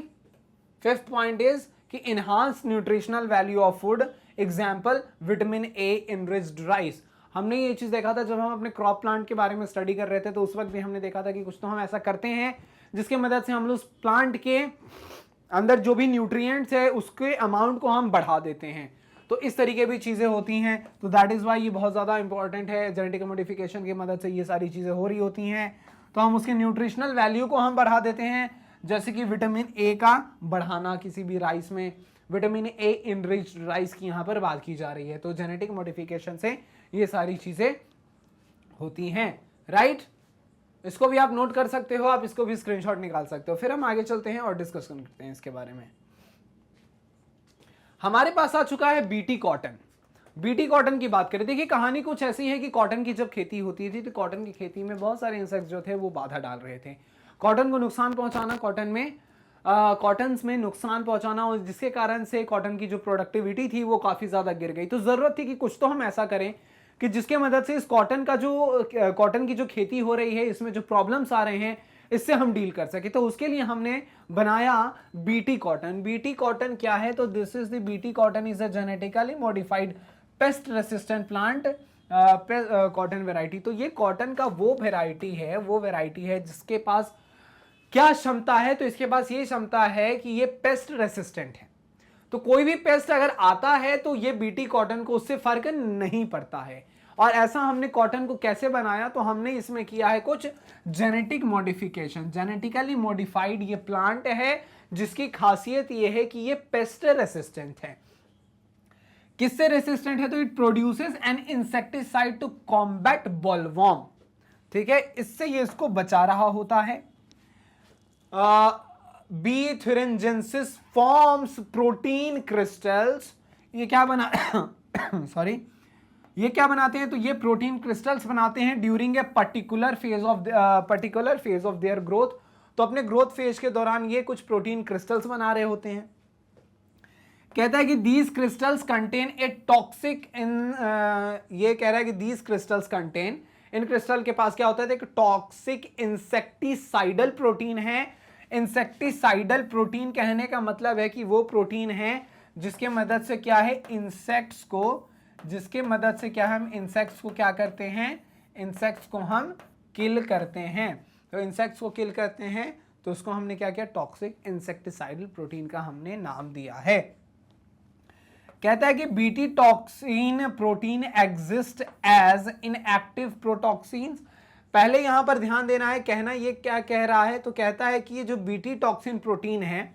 फिफ्थ पॉइंट इज कि enhance nutritional value of food, example vitamin A enriched rice. हमने ये चीज देखा था जब हम अपने क्रॉप प्लांट के बारे में स्टडी कर रहे थे, तो उस वक्त भी हमने देखा था कि कुछ तो हम ऐसा करते हैं जिसकी मदद से हम लोग उस प्लांट के अंदर जो भी न्यूट्रिएंट्स है उसके अमाउंट को हम बढ़ा देते हैं। तो इस तरीके भी चीजें होती हैं। तो दैट इज वाई ये बहुत ज्यादा इंपॉर्टेंट है, जेनेटिक मॉडिफिकेशन की मदद से ये सारी चीजें हो रही होती हैं। तो हम उसके न्यूट्रिशनल वैल्यू को हम बढ़ा देते हैं, जैसे कि विटामिन ए का बढ़ाना किसी भी राइस में, विटामिन ए इनरिच्ड राइस की यहाँ पर बात की जा रही है। तो जेनेटिक मॉडिफिकेशन से ये सारी चीजें होती हैं, राइट। इसको भी आप नोट कर सकते हो, आप इसको भी स्क्रीनशॉट निकाल सकते हो। फिर हम आगे चलते हैं और डिस्कशन करते हैं इसके बारे में। हमारे पास आ चुका है बीटी कॉटन। बीटी कॉटन की बात करें, देखिए कहानी कुछ ऐसी है कि कॉटन की जब खेती होती थी तो कॉटन की खेती में बहुत सारे इंसेक्ट्स जो थे वो बाधा डाल रहे थे, कॉटन को नुकसान पहुंचाना, कॉटन्स में नुकसान पहुंचाना, और जिसके कारण से कॉटन की जो प्रोडक्टिविटी थी वो काफी ज्यादा गिर गई। तो जरूरत थी कि कुछ तो हम ऐसा करें कि जिसके मदद से इस कॉटन की जो खेती हो रही है इसमें जो प्रॉब्लम्स आ रहे हैं इससे हम डील कर सके। तो उसके लिए हमने बनाया बीटी कॉटन। बीटी कॉटन क्या है, तो this is the BT cotton is a genetically modified paste resistant plant cotton variety. तो ये कॉटन का वो वेराइटी है जिसके पास क्या क्षमता है, तो इसके पास ये क्षमता है कि ये पेस्ट रेसिस्टेंट है। तो कोई भी पेस्ट अगर आता है तो ये बीटी कॉटन को उससे फर्क नहीं पड़ता है। और ऐसा हमने कॉटन को कैसे बनाया, तो हमने इसमें किया है कुछ जेनेटिक मॉडिफिकेशन। जेनेटिकली मॉडिफाइड ये प्लांट है जिसकी खासियत ये है कि ये पेस्ट रेसिस्टेंट है। किससे रेसिस्टेंट है, तो it produces an insecticide to combat bollworm. ठीक है, इससे ये इसको बचा रहा होता है। B thuringiensis forms protein crystals. ये क्या बना सॉरी ये क्या बनाते हैं, तो ये प्रोटीन क्रिस्टल्स बनाते हैं during a particular phase of their growth. तो अपने ग्रोथ फेज के दौरान ये कुछ प्रोटीन क्रिस्टल्स बना रहे होते हैं। कहता है कि these crystals contain a toxic ये कह रहा है कि these crystals contain, in crystal के पास क्या होता है, एक टॉक्सिक इंसेक्टिसाइडल प्रोटीन है। इंसेक्टिसाइडल प्रोटीन कहने का मतलब है कि वो प्रोटीन है जिसके मदद से क्या है, इंसेक्ट्स को क्या करते हैं, इंसेक्ट्स को हम किल करते हैं। तो इंसेक्ट्स को किल करते हैं तो उसको हमने क्या किया, टॉक्सिक इंसेक्टिसाइडल प्रोटीन का हमने नाम दिया है। कहता है कि BT toxin protein exist as inactive protoxins. पहले यहां पर ध्यान देना है, कहना ये क्या कह रहा है, तो कहता है कि ये जो बीटी टॉक्सिन प्रोटीन है,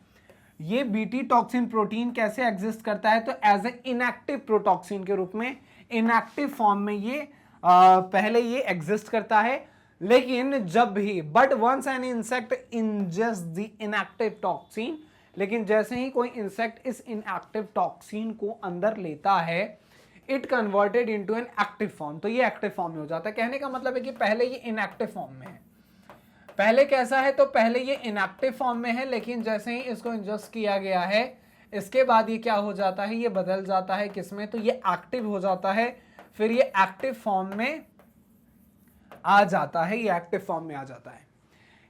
ये बीटी टॉक्सिन प्रोटीन कैसे एग्जिस्ट करता है, तो एज ए इनएक्टिव प्रोटॉक्सिन के रूप में, इनएक्टिव फॉर्म में ये पहले ये एग्जिस्ट करता है। लेकिन जब भी but once an insect ingest the inactive toxin, लेकिन जैसे ही कोई इंसेक्ट इस इनएक्टिव टॉक्सिन को अंदर लेता है, it converted into an active form, तो ये एक्टिव फॉर्म में हो जाता है। कहने का मतलब है कि पहले ये इनएक्टिव फॉर्म में है, पहले कैसा है, तो पहले ये इनएक्टिव फॉर्म में है, लेकिन जैसे ही इसको इंजेस्ट किया गया है, इसके बाद ये क्या हो जाता है, ये बदल जाता है किसमें, तो ये एक्टिव हो जाता है, फिर ये एक्टिव फॉर्म में आ जाता है, ये एक्टिव फॉर्म में आ जाता है।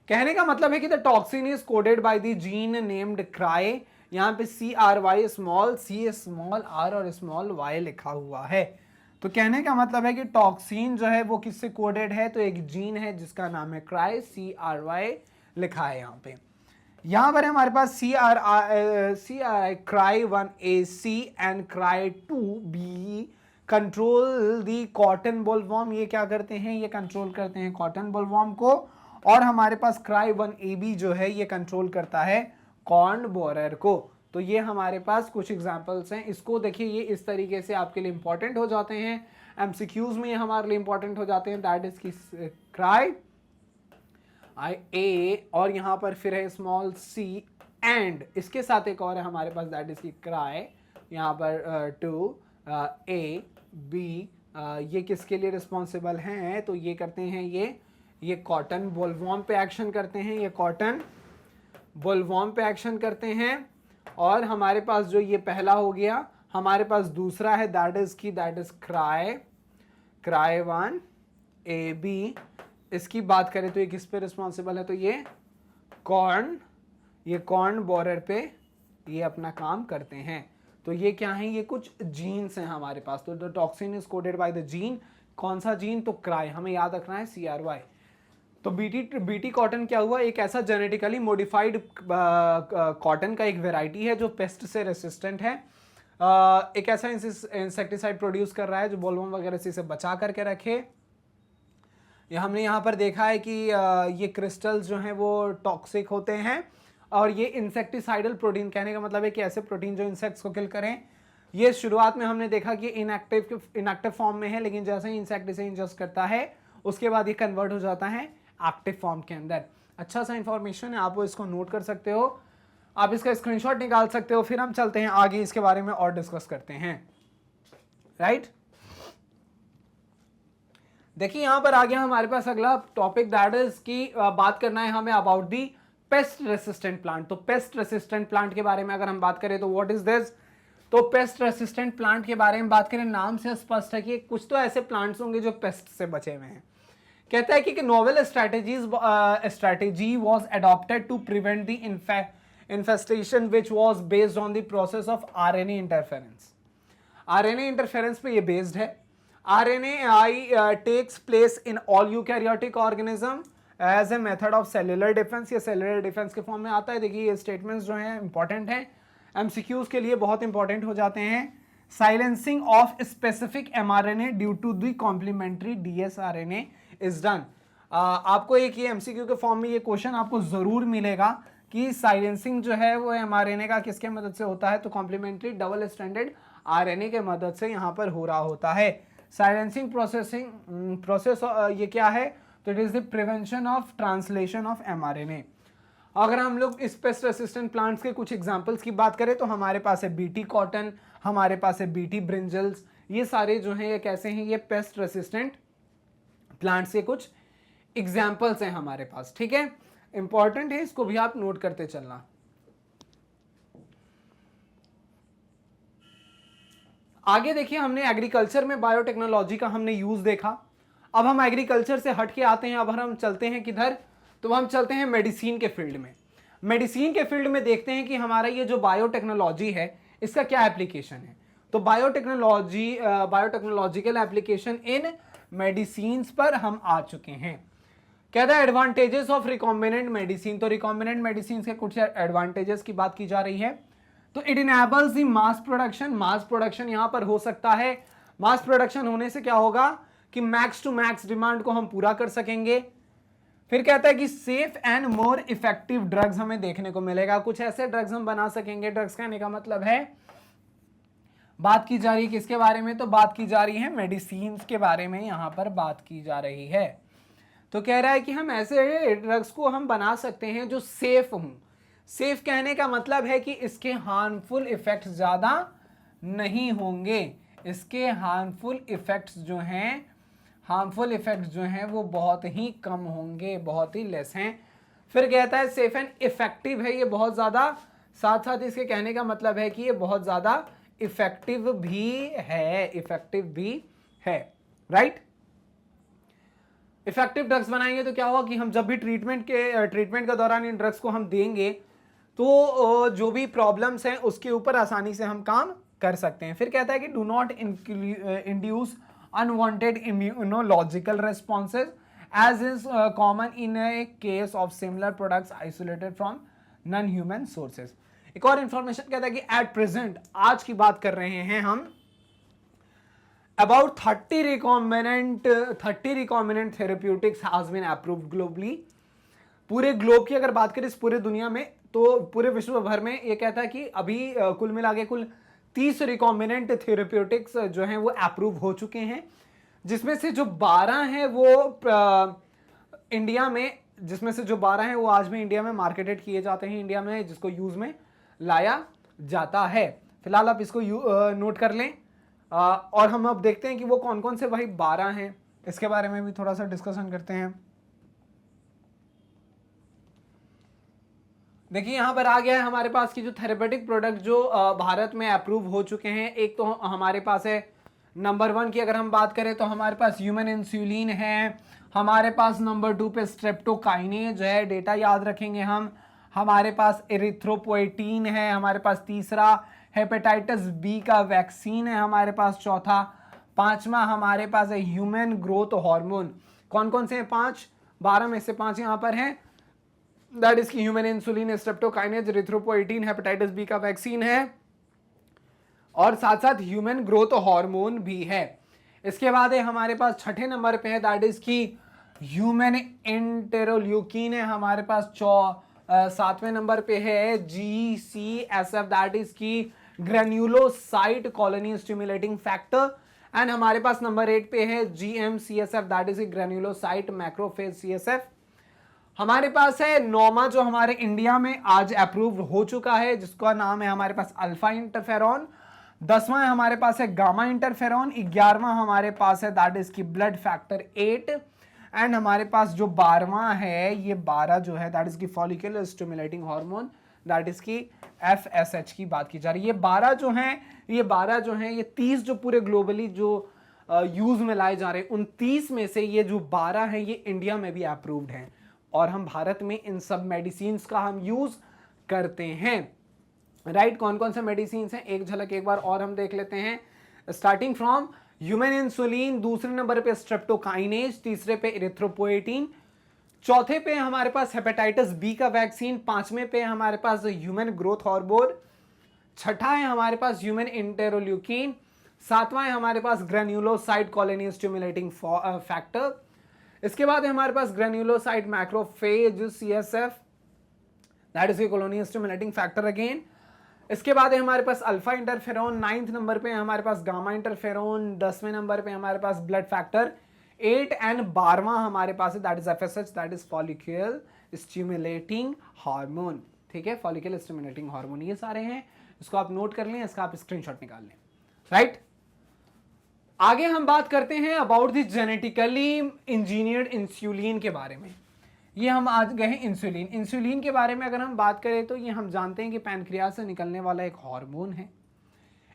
कहने का मतलब है कि the toxin is coded by the gene named cry, यहां पे CRY small c small r और स्मॉल y लिखा हुआ है। तो कहने का मतलब है कि टॉक्सिन जो है वो किससे कोडेड है, तो एक जीन है जिसका नाम है क्राई, CRY लिखा है यहाँ पे। यहां पर हमारे पास CRI cry 1AC and cry 2B control the cotton bollworm, ये क्या करते हैं, ये कंट्रोल करते हैं कॉटन बोलवॉर्म को, और हमारे पास क्राई 1AB जो है ये कंट्रोल करता है कॉर्न बोरर को। तो ये हमारे पास कुछ एग्जांपल्स हैं, इसको देखिए, ये इस तरीके से आपके लिए इंपॉर्टेंट हो जाते हैं, MCQs में ये हमारे लिए इंपॉर्टेंट हो जाते हैं, दैट इज की क्राई A, और यहां पर फिर है स्मॉल c एंड इसके साथ एक और है हमारे पास, दैट इज की क्राई, यहाँ पर 2A B, ये किसके लिए रिस्पॉन्सिबल हैं, तो ये करते हैं ये कॉटन बोलवॉर्म पे एक्शन करते हैं, ये कॉटन बोलवॉर्म पे एक्शन करते हैं। और हमारे पास जो ये पहला हो गया, हमारे पास दूसरा है, दैट इज क्राई 1AB, इसकी बात करें तो ये किस पे रिस्पॉन्सिबल है, तो ये कॉर्न बोरर पे ये अपना काम करते हैं। तो ये क्या है, ये कुछ जीन्स हैं हमारे पास। तो the toxin is coded by the gene, कौन सा जीन, तो क्राई, हमें याद रखना है CRY। तो बीटी कॉटन क्या हुआ, एक ऐसा जेनेटिकली मॉडिफाइड कॉटन का एक वेराइटी है जो पेस्ट से रेसिस्टेंट है, एक ऐसा इंसेक्टिसाइड प्रोड्यूस कर रहा है जो बोलवॉर्म वगैरह से इसे बचा करके रखे। ये हमने यहाँ पर देखा है कि ये क्रिस्टल्स जो हैं वो टॉक्सिक होते हैं, और ये इंसेक्टिसाइडल प्रोटीन, कहने का मतलब है कि ऐसे प्रोटीन जो इंसेक्ट्स को किल करें। ये शुरुआत में हमने देखा कि इनएक्टिव फॉर्म में है, लेकिन जैसे ही इंसेक्ट इसे इंजेस्ट करता है उसके बाद ये कन्वर्ट हो जाता है एक्टिव फॉर्म के अंदर। अच्छा सा इंफॉर्मेशन है, आप वो इसको नोट कर सकते हो, आप इसका स्क्रीनशॉट निकाल सकते हो। फिर हम चलते हैं आगे, इसके बारे में और डिस्कस करते हैं, राइट। देखिए यहां पर आ गया हमारे पास अगला टॉपिक, दैट इज की बात करना है हमें about the paste resistant plant. तो पेस्ट रेसिस्टेंट प्लांट के बारे में अगर हम बात करें तो व्हाट इज दिस, तो पेस्ट रेसिस्टेंट प्लांट के बारे में बात करें, नाम से स्पष्ट है कि कुछ तो ऐसे प्लांट्स होंगे जो पेस्ट से बचे हुए हैं। कहता है कि novel strategy was adopted to prevent the infestation which was based on the process of RNA interference. RNA interference पे ये बेस्ड है। RNAi takes place in all eukaryotic organism as a method of cellular defense, ये cellular defense के form में आता है। देखिए ये स्टेटमेंट्स जो हैं इंपॉर्टेंट हैं, MCQs के लिए बहुत इंपॉर्टेंट हो जाते हैं। Silencing of specific mRNA due to the complementary dsRNA is done. आपको एक ये MCQ के फॉर्म में ये क्वेश्चन आपको जरूर मिलेगा कि साइलेंसिंग जो है वो mRNA का किसके मदद से होता है, तो कॉम्प्लीमेंट्री डबल स्ट्रैंडेड RNA के मदद से यहाँ पर हो रहा होता है। साइलेंसिंग प्रोसेस ये क्या है, तो it is the prevention of translation of mRNA। अगर हम लोग इस पेस्ट रेसिस्टेंट प्लांट्स के कुछ एग्जांपल्स की बात करें तो हमारे पास है बीटी कॉटन, हमारे पास है बीटी ब्रिंजल्स, ये सारे जो हैं ये कैसे हैं, ये पेस्ट रेसिस्टेंट प्लांट्स के कुछ एग्जांपल्स हैं हमारे पास, ठीक है, इंपॉर्टेंट है, इसको भी आप नोट करते चलना। आगे देखिए हमने एग्रीकल्चर में बायोटेक्नोलॉजी का हमने यूज देखा। अब हम एग्रीकल्चर से हट के आते हैं, अब हम चलते हैं किधर, तो हम चलते हैं मेडिसिन के फील्ड में। मेडिसिन के फील्ड में देखते हैं कि हमारा ये जो बायोटेक्नोलॉजी है इसका क्या एप्लीकेशन है। तो बायोटेक्नोलॉजिकल एप्लीकेशन इन मेडिसिन पर हम आ चुके हैं। कहता है एडवांटेजेस ऑफ रिकॉम्बिनेंट मेडिसिन, तो रिकॉम्बिनेंट मेडिसिन के कुछ एडवांटेजेस की बात की जा रही है। तो it enables the mass production यहां पर हो सकता है। मास प्रोडक्शन होने से क्या होगा कि मैक्स टू मैक्स डिमांड को हम पूरा कर सकेंगे। फिर कहता है कि safe and more effective drugs हमें देखने को मिलेगा, कुछ ऐसे ड्रग्स हम बना सकेंगे। ड्रग्स कहने का मतलब है, बात की जा रही है किसके बारे में, तो बात की जा रही है मेडिसिन के बारे में, यहां पर बात की जा रही है। तो कह रहा है कि हम ऐसे ड्रग्स को हम बना सकते हैं जो सेफ हों। सेफ कहने का मतलब है कि इसके हार्मफुल इफेक्ट्स ज़्यादा नहीं होंगे, इसके हार्मफुल इफेक्ट्स जो हैं वो बहुत ही कम होंगे, बहुत ही लेस हैं। फिर कहता है सेफ एंड इफेक्टिव है, ये बहुत ज़्यादा, साथ साथ इसके कहने का मतलब है कि ये बहुत ज़्यादा इफेक्टिव भी है, राइट। इफेक्टिव ड्रग्स बनाएंगे तो क्या होगा कि हम जब भी ट्रीटमेंट के दौरान इन ड्रग्स को हम देंगे तो जो भी प्रॉब्लम्स हैं उसके ऊपर आसानी से हम काम कर सकते हैं। फिर कहता है कि do not induce unwanted immunological responses as is common in a case of similar products isolated from non human sources. एक और इंफॉर्मेशन कहता है कि एट प्रेजेंट, आज की बात कर रहे हैं हम, about 30 recombinant therapeutics has been approved globally। पूरे ग्लोब की अगर बात करें इस पूरे दुनिया में, तो पूरे विश्व भर में ये कहता है कि अभी कुल मिला के कुल 30 रिकॉम्बिनेंट थेरेप्यूटिक्स जो हैं वो अप्रूव हो चुके हैं, जिसमें से जो 12 हैं वो इंडिया में, जिसमें से जो 12 हैं वो आज भी इंडिया में मार्केटेड किए जाते हैं, इंडिया में जिसको यूज में लाया जाता है। फिलहाल आप इसको नोट कर लें। और हम अब देखते हैं कि वो कौन कौन से भाई 12 हैं, इसके बारे में भी थोड़ा सा डिस्कशन करते हैं। देखिए यहां पर आ गया है हमारे पास की जो थेरेपेटिक प्रोडक्ट जो भारत में अप्रूव हो चुके हैं। एक तो हमारे पास है नंबर 1 की अगर हम बात करें तो हमारे पास ह्यूमन इंसुलिन है, हमारे पास नंबर 2 पे स्ट्रेप्टोकाइनेज है, डेटा याद रखेंगे हम, हमारे पास एरिथ्रोपोएटिन है, हमारे पास तीसरा हेपेटाइटिस बी का वैक्सीन है हमारे पास, चौथा, पांचवा हमारे पास है ह्यूमन ग्रोथ हार्मोन। कौन कौन से हैं? 5, 12 में से 5 यहां पर हैं, दैट इज की human insulin, streptokinase, erythropoietin, hepatitis B का वैक्सीन है और साथ साथ ह्यूमन ग्रोथ हार्मोन भी है। इसके बाद है हमारे पास छठे नंबर पे है दैट इज की ह्यूमन इंटेरोल्यूकिन है हमारे पास, 7वें नंबर पे है GCSF दैट इज की granulocyte colony stimulating factor, and हमारे पास नंबर 8 पे है GMCSF that is granulocyte macrophage CSF। हमारे पास है 9वां जो हमारे इंडिया में आज अप्रूव हो चुका है, जिसका नाम है हमारे पास अल्फा इंटरफेरॉन। 10वां हमारे पास है गामा इंटरफेरॉन। 11वां हमारे पास है दैट इज की ब्लड फैक्टर 8, एंड हमारे पास जो 12वां है, ये 12 जो है दैट इज की follicular stimulating hormone that is की FSH की बात की जा रही है। ये 12 जो हैं ये 30 जो पूरे ग्लोबली जो यूज में लाए जा रहे हैं, उन 30 में से ये जो 12 हैं ये इंडिया में भी अप्रूव्ड हैं और हम भारत में इन सब मेडिसिन का हम यूज करते हैं, राइट। कौन कौन से मेडिसिन हैं एक झलक एक बार और हम देख लेते हैं। स्टार्टिंग फ्रॉम ह्यूमन इंसुलिन, दूसरे नंबर पे स्ट्रेप्टोकाइनेज, तीसरे पे एरिथ्रोपोएटिन, चौथे पे हमारे पास हेपेटाइटिस बी का वैक्सीन, 5वें पे हमारे पास ह्यूमन ग्रोथ हार्मोन, छठा है हमारे पास ह्यूमन इंटेरोल्यूकिन, 7वां है हमारे पास ग्रेन्युलोसाइट कॉलोनी स्टिमुलेटिंग फैक्टर, इसके बाद है हमारे पास granulocyte macrophage CSF that is colony stimulating factor again. इसके बाद है हमारे पास अल्फा इंटरफेरॉन, 9th नंबर पे है हमारे पास गामा इंटरफेरॉन, 10वें नंबर पे हमारे पास ब्लड फैक्टर 8, एंड 12वां हमारे पास है that is FSH that is follicle stimulating hormone. ठीक है, फॉलिक्यूल स्टिमुलेटिंग हार्मोन ये सारे हैं, इसको आप नोट कर लें, इसका आप स्क्रीनशॉट निकाल लें, राइट। आगे हम बात करते हैं about the genetically engineered insulin के बारे में। ये हम आज गए हैं इंसुलिन के बारे में अगर हम बात करें तो ये हम जानते हैं कि पैनक्रियाज से निकलने वाला एक हार्मोन है।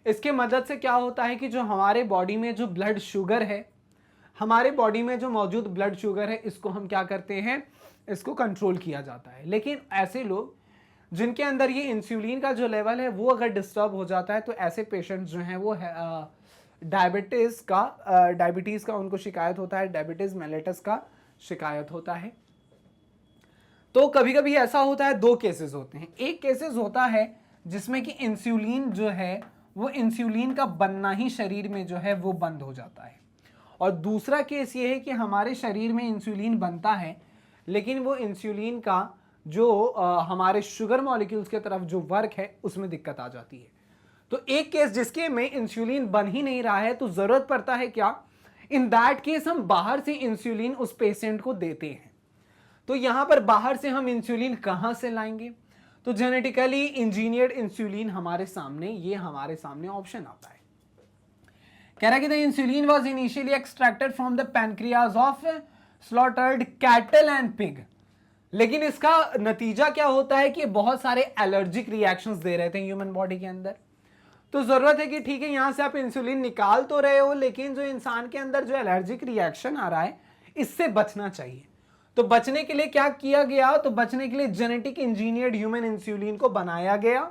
इसके मदद से क्या होता है कि जो हमारे बॉडी में जो ब्लड शुगर है, हमारे बॉडी में जो मौजूद ब्लड शुगर है, इसको हम क्या करते हैं, इसको कंट्रोल किया जाता है। लेकिन ऐसे लोग जिनके अंदर ये इंसुलिन का जो लेवल है वो अगर डिस्टर्ब हो जाता है तो ऐसे पेशेंट्स जो हैं वो डायबिटीज़ का उनको शिकायत होता है, डायबिटीज़ मेलिटस का शिकायत होता है। तो कभी कभी ऐसा होता है, 2 केसेस होते हैं। एक केसेस होता है जिसमें कि इंसुलिन जो है वो इंसुलिन का बनना ही शरीर में जो है वो बंद हो जाता है, और दूसरा केस ये है कि हमारे शरीर में इंसुलिन बनता है लेकिन वो इंसुलिन का जो हमारे शुगर मॉलिक्यूल्स के तरफ जो वर्क है उसमें दिक्कत आ जाती है। तो एक केस जिसके में इंसुलिन बन ही नहीं रहा है तो जरूरत पड़ता है क्या, इन दैट केस हम बाहर से इंसुलिन उस पेशेंट को देते हैं। तो यहां पर बाहर से हम इंसुलिन कहां से लाएंगे, तो जेनेटिकली इंजीनियर्ड इंसुलिन हमारे सामने ऑप्शन आता है। कह रहा है कि the insulin was initially extracted from the pancreas of slaughtered cattle and pig, लेकिन इसका नतीजा क्या होता है कि बहुत सारे एलर्जिक रिएक्शंस दे रहे थे ह्यूमन बॉडी के अंदर। तो जरूरत है कि ठीक है यहां से आप इंसुलिन निकाल तो रहे हो, लेकिन जो इंसान के अंदर जो एलर्जिक रिएक्शन आ रहा है इससे बचना चाहिए। तो बचने के लिए क्या किया गया, तो बचने के लिए जेनेटिक इंजीनियर्ड ह्यूमन इंसुलिन को बनाया गया।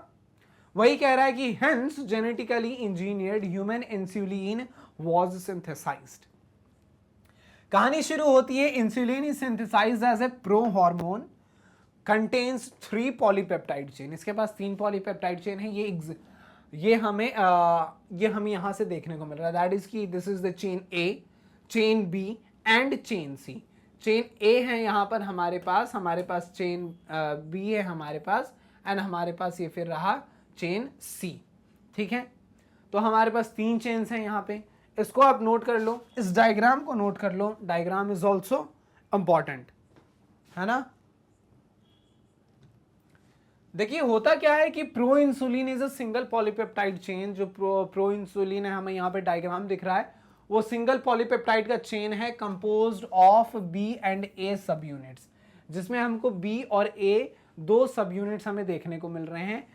वही कह रहा है कि hence genetically engineered human insulin was synthesized. कहानी शुरू होती है, insulin is synthesized as a pro hormone contains 3 polypeptide chain. इसके पास 3 पॉलीपेप्टाइड चेन है। ये हमें यहां से देखने को मिल रहा है। दैट इज की this is the chain A, chain B and chain C. Chain A है यहां पर हमारे पास चेन बी है हमारे पास, एंड हमारे पास ये फिर रहा चेन सी। ठीक है, तो हमारे पास 3 चेन्स हैं यहां पे। इसको आप नोट कर लो, इस डायग्राम को नोट कर लो। डायग्राम इज ऑल्सो इंपॉर्टेंट, है ना। देखिए होता क्या है कि pro insulin is a single polypeptide chain. जो प्रो इंसुलिन है, हमें यहाँ पे डायग्राम दिख रहा है, वो सिंगल पॉलीपेप्टाइड का चेन है कंपोज्ड ऑफ बी एंड ए सब यूनिट्स, जिसमें हमको बी और ए 2 सब यूनिट्स हमें देखने को मिल रहे हैं।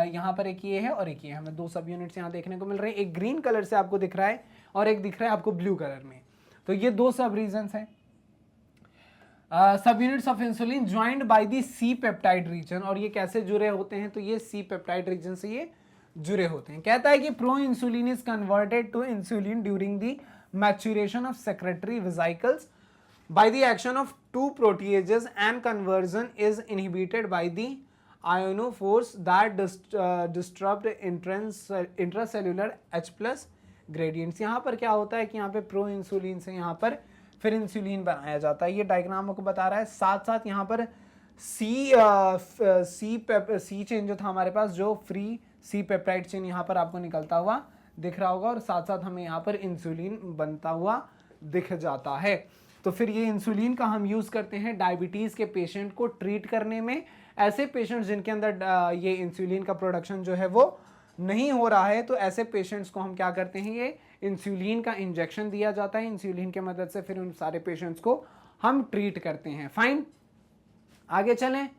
यहाँ पर एक ये है और एक ये, हमें 2 सब यूनिट्स यहाँ देखने को मिल रहे हैं। एक ग्रीन कलर से आपको दिख रहा है और एक दिख रहा है आपको ब्लू कलर में। तो ये 2 सब रीजन्स हैं। Sub units of insulin joined by the C peptide region. और ये कैसे जुड़े होते हैं, तो ये सी पेप्टाइड रीजन से ये जुड़े होते हैं। कहता है कि pro insulin is converted to insulin during the maturation of secretory vesicles by the action of 2 proteases, and conversion is inhibited by the ionophores that disrupt intracellular H+ gradients। यहाँ पर क्या होता है कि यहाँ पे प्रो इंसुलिन से यहाँ पर फिर इंसुलिन बनाया जाता है। ये डायग्राम को बता रहा है। साथ साथ यहाँ पर सी चेन जो था हमारे पास, जो फ्री सी पेप्टाइड चेन यहाँ पर आपको निकलता हुआ दिख रहा होगा, और साथ साथ हमें यहाँ पर इंसुलिन बनता हुआ दिख जाता है। तो फिर ये इंसुलिन का हम यूज करते हैं डायबिटीज के पेशेंट को ट्रीट करने में। ऐसे पेशेंट्स जिनके अंदर ये इंसुलिन का प्रोडक्शन जो है वो नहीं हो रहा है, तो ऐसे पेशेंट्स को हम क्या करते हैं, ये इंसुलिन का इंजेक्शन दिया जाता है। इंसुलिन की मदद से फिर उन सारे पेशेंट्स को हम ट्रीट करते हैं। फाइन, आगे चलें।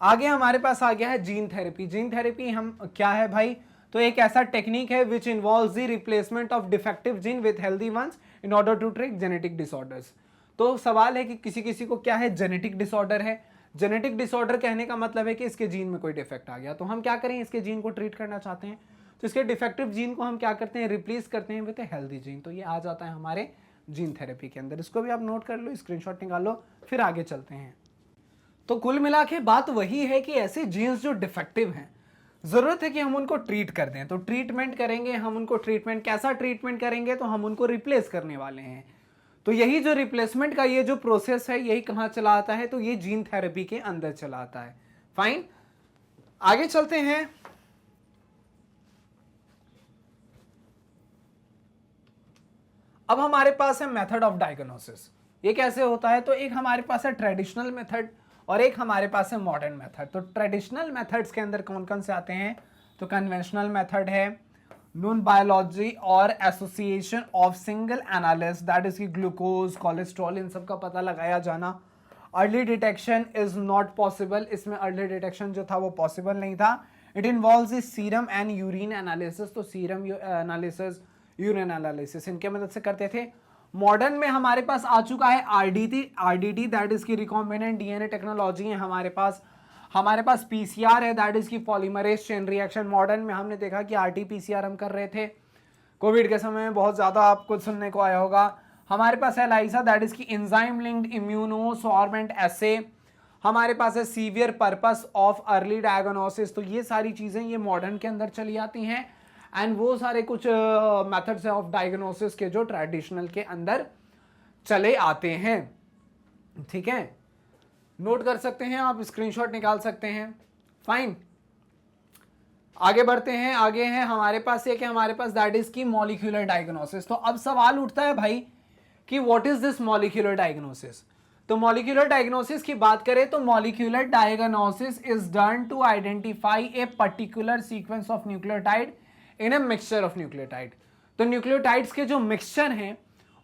आगे हमारे पास आ गया है जीन थेरेपी। जीन थेरेपी हम क्या है भाई, तो एक ऐसा टेक्निक है which involves the replacement of defective gene with healthy ones in order to treat genetic disorders. तो सवाल है कि किसी किसी को क्या है, जेनेटिक डिसऑर्डर है। जेनेटिक डिसऑर्डर कहने का मतलब है कि इसके जीन में कोई डिफेक्ट आ गया, तो हम क्या करें, इसके जीन को ट्रीट करना चाहते हैं, तो इसके डिफेक्टिव जीन को हम क्या करते हैं, रिप्लेस करते हैं विद हेल्दी जीन। तो ये आ जाता है हमारे जीन थेरेपी के अंदर। इसको भी आप नोट कर लो, स्क्रीनशॉट निकाल लो, फिर आगे चलते हैं। तो कुल मिला के बात वही है कि ऐसे जीन्स जो डिफेक्टिव हैं, जरूरत है कि हम उनको ट्रीट कर दें। तो ट्रीटमेंट करेंगे हम उनको, ट्रीटमेंट कैसा ट्रीटमेंट करेंगे, तो हम उनको रिप्लेस करने वाले हैं। तो यही जो रिप्लेसमेंट का ये जो प्रोसेस है, यही कहां चला आता है, तो ये जीन थेरेपी के अंदर चला आता है। फाइन, आगे चलते हैं। अब हमारे पास है मेथड ऑफ डायग्नोसिस। ये कैसे होता है, तो एक हमारे पास है ट्रेडिशनल मेथड और एक हमारे पास है मॉडर्न मेथड। तो ट्रेडिशनल मेथड्स के अंदर कौन कौन से आते हैं, तो कन्वेंशनल मेथड है, नॉन बायोलॉजी और association of single analysis, that is की ग्लूकोज, कोलेस्ट्रॉल, इन सब का पता लगाया जाना। Early detection is not possible, इसमें अर्ली डिटेक्शन जो था वो पॉसिबल नहीं था। It involves the serum and urine analysis, तो सीरम एनालिसिस, यूरिन एनालिसिस इनके मदद से करते थे। मॉडर्न में हमारे पास आ चुका है आरडीटी, दैट इज की रिकॉम्बिनेंट डीएनए टेक्नोलॉजी है हमारे पास पीसीआर है, दैट इज की पॉलीमरेज चेन रिएक्शन। मॉडर्न में हमने देखा कि आरटी-पीसीआर हम कर रहे थे, कोविड के समय में बहुत ज्यादा आपको सुनने को आया होगा। हमारे पास है ELISA, दैट इज की एंजाइम लिंक्ड इम्यूनोसॉर्बेंट एसे। हमारे पास है severe purpose of early diagnosis. तो ये सारी चीजें ये मॉडर्न के अंदर चली आती हैं, एंड वो सारे कुछ मेथड्स ऑफ डायग्नोसिस के जो ट्रेडिशनल के अंदर चले आते हैं। ठीक है, नोट कर सकते हैं आप, स्क्रीनशॉट निकाल सकते हैं। फाइन, आगे बढ़ते हैं। आगे है हमारे पास ये कि हमारे पास दैट इज की मॉलिक्यूलर डायग्नोसिस। तो अब सवाल उठता है भाई कि what is this molecular diagnosis. तो मॉलिक्यूलर डायग्नोसिस की बात करें तो molecular diagnosis is done to identify a particular sequence of nucleotide in a mixture of nucleotide. तो न्यूक्लियोटाइड्स के जो मिक्सचर हैं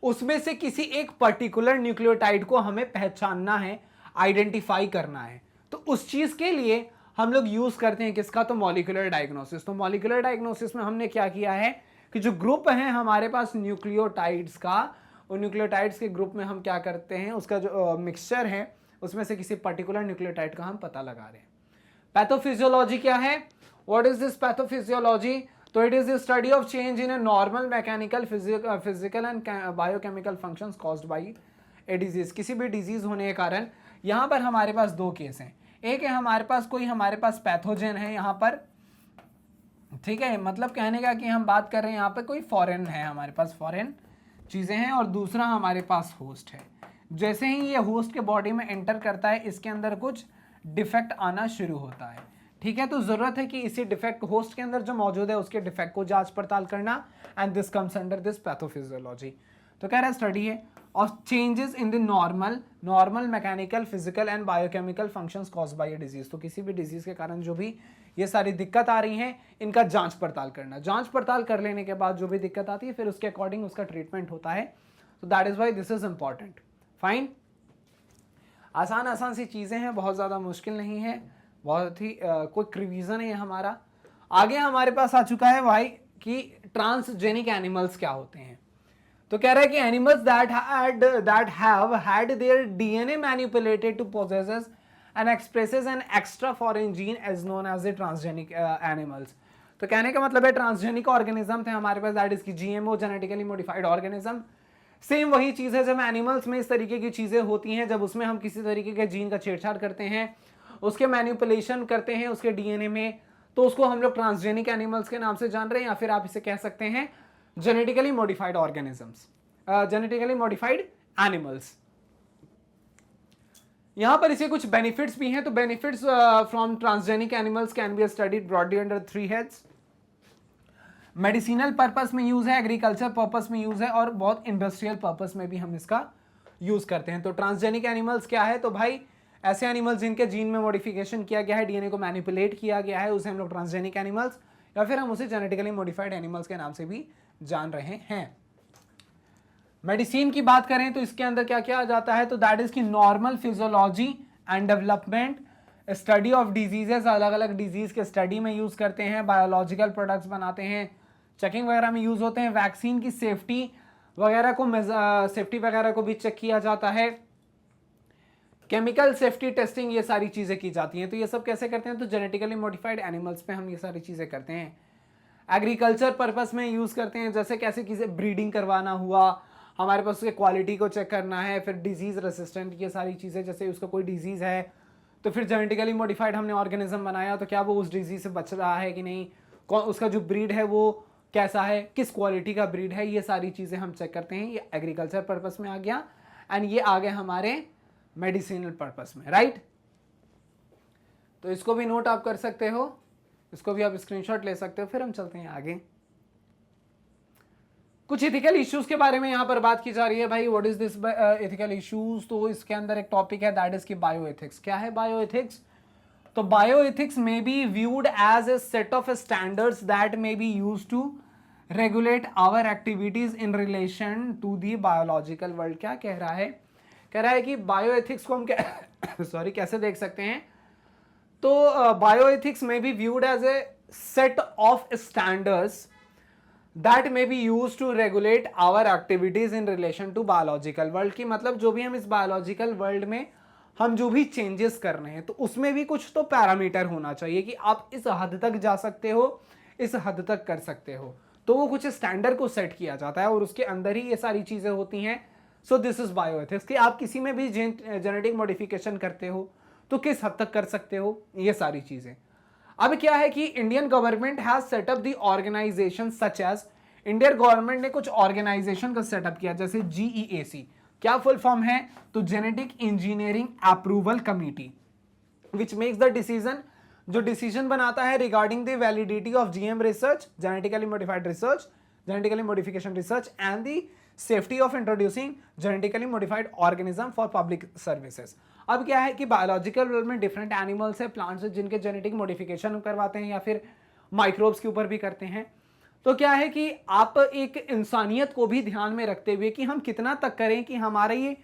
उसमें से किसी एक पर्टिकुलर न्यूक्लियोटाइड को हमें पहचानना है, आइडेंटिफाई करना है। तो उस चीज के लिए हम लोग यूज करते हैं किसका, तो मॉलिक्यूलर डायग्नोसिस। तो मॉलिक्यूलर डायग्नोसिस में हमने क्या किया है कि जो ग्रुप है हमारे पास न्यूक्लियोटाइड्स का, और न्यूक्लियोटाइड्स के ग्रुप में हम क्या करते हैं, उसका जो मिक्सचर है उसमें से किसी पर्टिकुलर न्यूक्लियोटाइड का हम पता लगा रहे हैं। पैथोफिजियोलॉजी क्या है, व्हाट इज दिस पैथोफिजियोलॉजी? तो it is the study of change in a normal mechanical physical and biochemical functions caused by a disease. किसी भी डिजीज होने के कारण यहाँ पर हमारे पास दो केस हैं। एक है हमारे पास कोई हमारे पास पैथोजन है यहाँ पर, ठीक है, मतलब कहने का कि हम बात कर रहे हैं यहाँ पे कोई फॉरेन है, हमारे पास फॉरेन चीज़ें हैं, और दूसरा हमारे पास होस्ट है। जैसे ही ये होस्ट के बॉडी में एंटर करता है इसके अंदर कुछ डिफेक्ट आना शुरू होता है, ठीक है। तो ज़रूरत है कि इसी डिफेक्ट होस्ट के अंदर जो मौजूद है उसके डिफेक्ट को जांच पड़ताल करना, and this comes under this pathophysiology. तो कह रहा है स्टडी है of changes in the normal mechanical physical and biochemical functions caused by a disease. तो किसी भी डिजीज के कारण जो भी ये सारी दिक्कत आ रही हैं इनका जांच पड़ताल करना। जांच पड़ताल कर लेने के बाद जो भी दिक्कत आती है फिर उसके अकॉर्डिंग उसका ट्रीटमेंट होता है। तो that is why this is important. Fine, आसान सी चीज़ें हैं, बहुत ज़्यादा मुश्किल नहीं है, बहुत ही क्विक रिवीजन है हमारा। आगे हमारे पास आ चुका है भाई कि ट्रांसजेनिक एनिमल्स क्या होते हैं। तो कह रहा है कि animals that have had their DNA manipulated to possesses and expresses an extra foreign gene as known as a transgenic animals. तो कहने का मतलब है ट्रांसजेनिक ऑर्गेनिज्म थे हमारे पास, दैट इज की GMO, genetically modified organism. Same वही चीज़ है जब एनिमल्स में इस तरीके की चीज़ें होती हैं, जब उसमें हम किसी तरीके के जीन का छेड़छाड़ करते हैं, उसके मैनिपुलेशन करते हैं उसके डीएनए में, तो उसको हम लोग ट्रांसजेनिक एनिमल्स के नाम से जान रहे हैं, या फिर आप इसे कह सकते हैं genetically modified organisms, genetically modified animals. यहां पर इसे कुछ बेनिफिट्स भी हैं। तो benefits from transgenic animals can be studied broadly under 3 heads. Medicinal purpose में यूज है, एग्रीकल्चर पर्पस में यूज है, और बहुत इंडस्ट्रियल पर्पस में भी हम इसका यूज करते हैं। तो ट्रांसजेनिक एनिमल्स क्या है, तो भाई ऐसे एनिमल्स जिनके जीन में मॉडिफिकेशन किया गया है, डीएनए को मैनिपुलेट किया गया है, उसे हम लोग ट्रांसजेनिक एनिमल्स या फिर हम उसे जेनेटिकली मॉडिफाइड एनिमल्स के नाम से भी जान रहे हैं। मेडिसिन की बात करें तो इसके अंदर क्या क्या आ जाता है, तो दैट इज की normal physiology and development, study of diseases, अलग अलग डिजीज के स्टडी में यूज करते हैं, बायोलॉजिकल प्रोडक्ट्स बनाते हैं, चेकिंग वगैरह में यूज होते हैं, वैक्सीन की सेफ्टी वगैरह को भी चेक किया जाता है, केमिकल सेफ्टी टेस्टिंग, ये सारी चीज़ें की जाती हैं। तो ये सब कैसे करते हैं, तो जेनेटिकली मॉडिफाइड एनिमल्स पे हम ये सारी चीज़ें करते हैं। एग्रीकल्चर पर्पस में यूज़ करते हैं, जैसे कैसे किसी ब्रीडिंग करवाना हुआ, हमारे पास उसके क्वालिटी को चेक करना है, फिर डिजीज़ रेसिस्टेंट, ये सारी चीज़ें, जैसे उसका कोई डिजीज़ है तो फिर जेनेटिकली मॉडिफाइड हमने ऑर्गेनिज्म बनाया तो क्या वो उस डिजीज़ से बच रहा है कि नहीं, उसका जो ब्रीड है वो कैसा है, किस क्वालिटी का ब्रीड है, ये सारी चीज़ें हम चेक करते हैं। ये एग्रीकल्चर पर्पस में आ गया, एंड ये आ गया हमारे मेडिसिनल पर्पस में, राइट। तो इसको भी नोट आप कर सकते हो, इसको भी आप स्क्रीनशॉट ले सकते हो। फिर हम चलते हैं आगे, कुछ इथिकल इश्यूज के बारे में यहाँ पर बात की जा रही है। भाई what is this ethical issues, तो इसके अंदर एक टॉपिक है दैट इज की बायोएथिक्स। क्या है बायोएथिक्स, तो बायोएथिक्स में be viewed as a set of standards that may be used to regulate our activities in relation to the biological world. क्या कह रहा है, कह रहा है कि बायोएथिक्स को हम कैसे देख सकते हैं, तो बायोएथिक्स में be viewed as a set of standards that may be use to regulate our activities in relation to biological world. की मतलब जो भी हम इस बायोलॉजिकल वर्ल्ड में हम जो भी चेंजेस कर रहे हैं तो उसमें भी कुछ तो पैरामीटर होना चाहिए कि आप इस हद तक जा सकते हो, इस हद तक कर सकते हो, तो वो कुछ स्टैंडर्ड को सेट किया जाता है और उसके अंदर ही ये सारी चीजें होती हैं। सो दिस इज बायोएथिक्स कि आप किसी में भी जेनेटिक मॉडिफिकेशन करते हो तो किस हद तक कर सकते हो, ये सारी चीजें। अब क्या है कि Indian government has setup the organization such as, Indian government ने कुछ ऑर्गेनाइजेशन का सेटअप किया, जैसे GEAC। क्या फुल फॉर्म है, तो genetic engineering approval committee, which makes the decision, जो डिसीजन बनाता है regarding the validity of GM research, genetically modified research, genetically modification research and the safety of introducing genetically modified organism for public services. अब क्या है कि biological world में different animals है, plants है, जिनके जेनेटिक मॉडिफिकेशन करवाते हैं या फिर माइक्रोब्स के ऊपर भी करते हैं। तो क्या है कि आप एक इंसानियत को भी ध्यान में रखते हुए कि हम कितना तक करें कि हमारा ये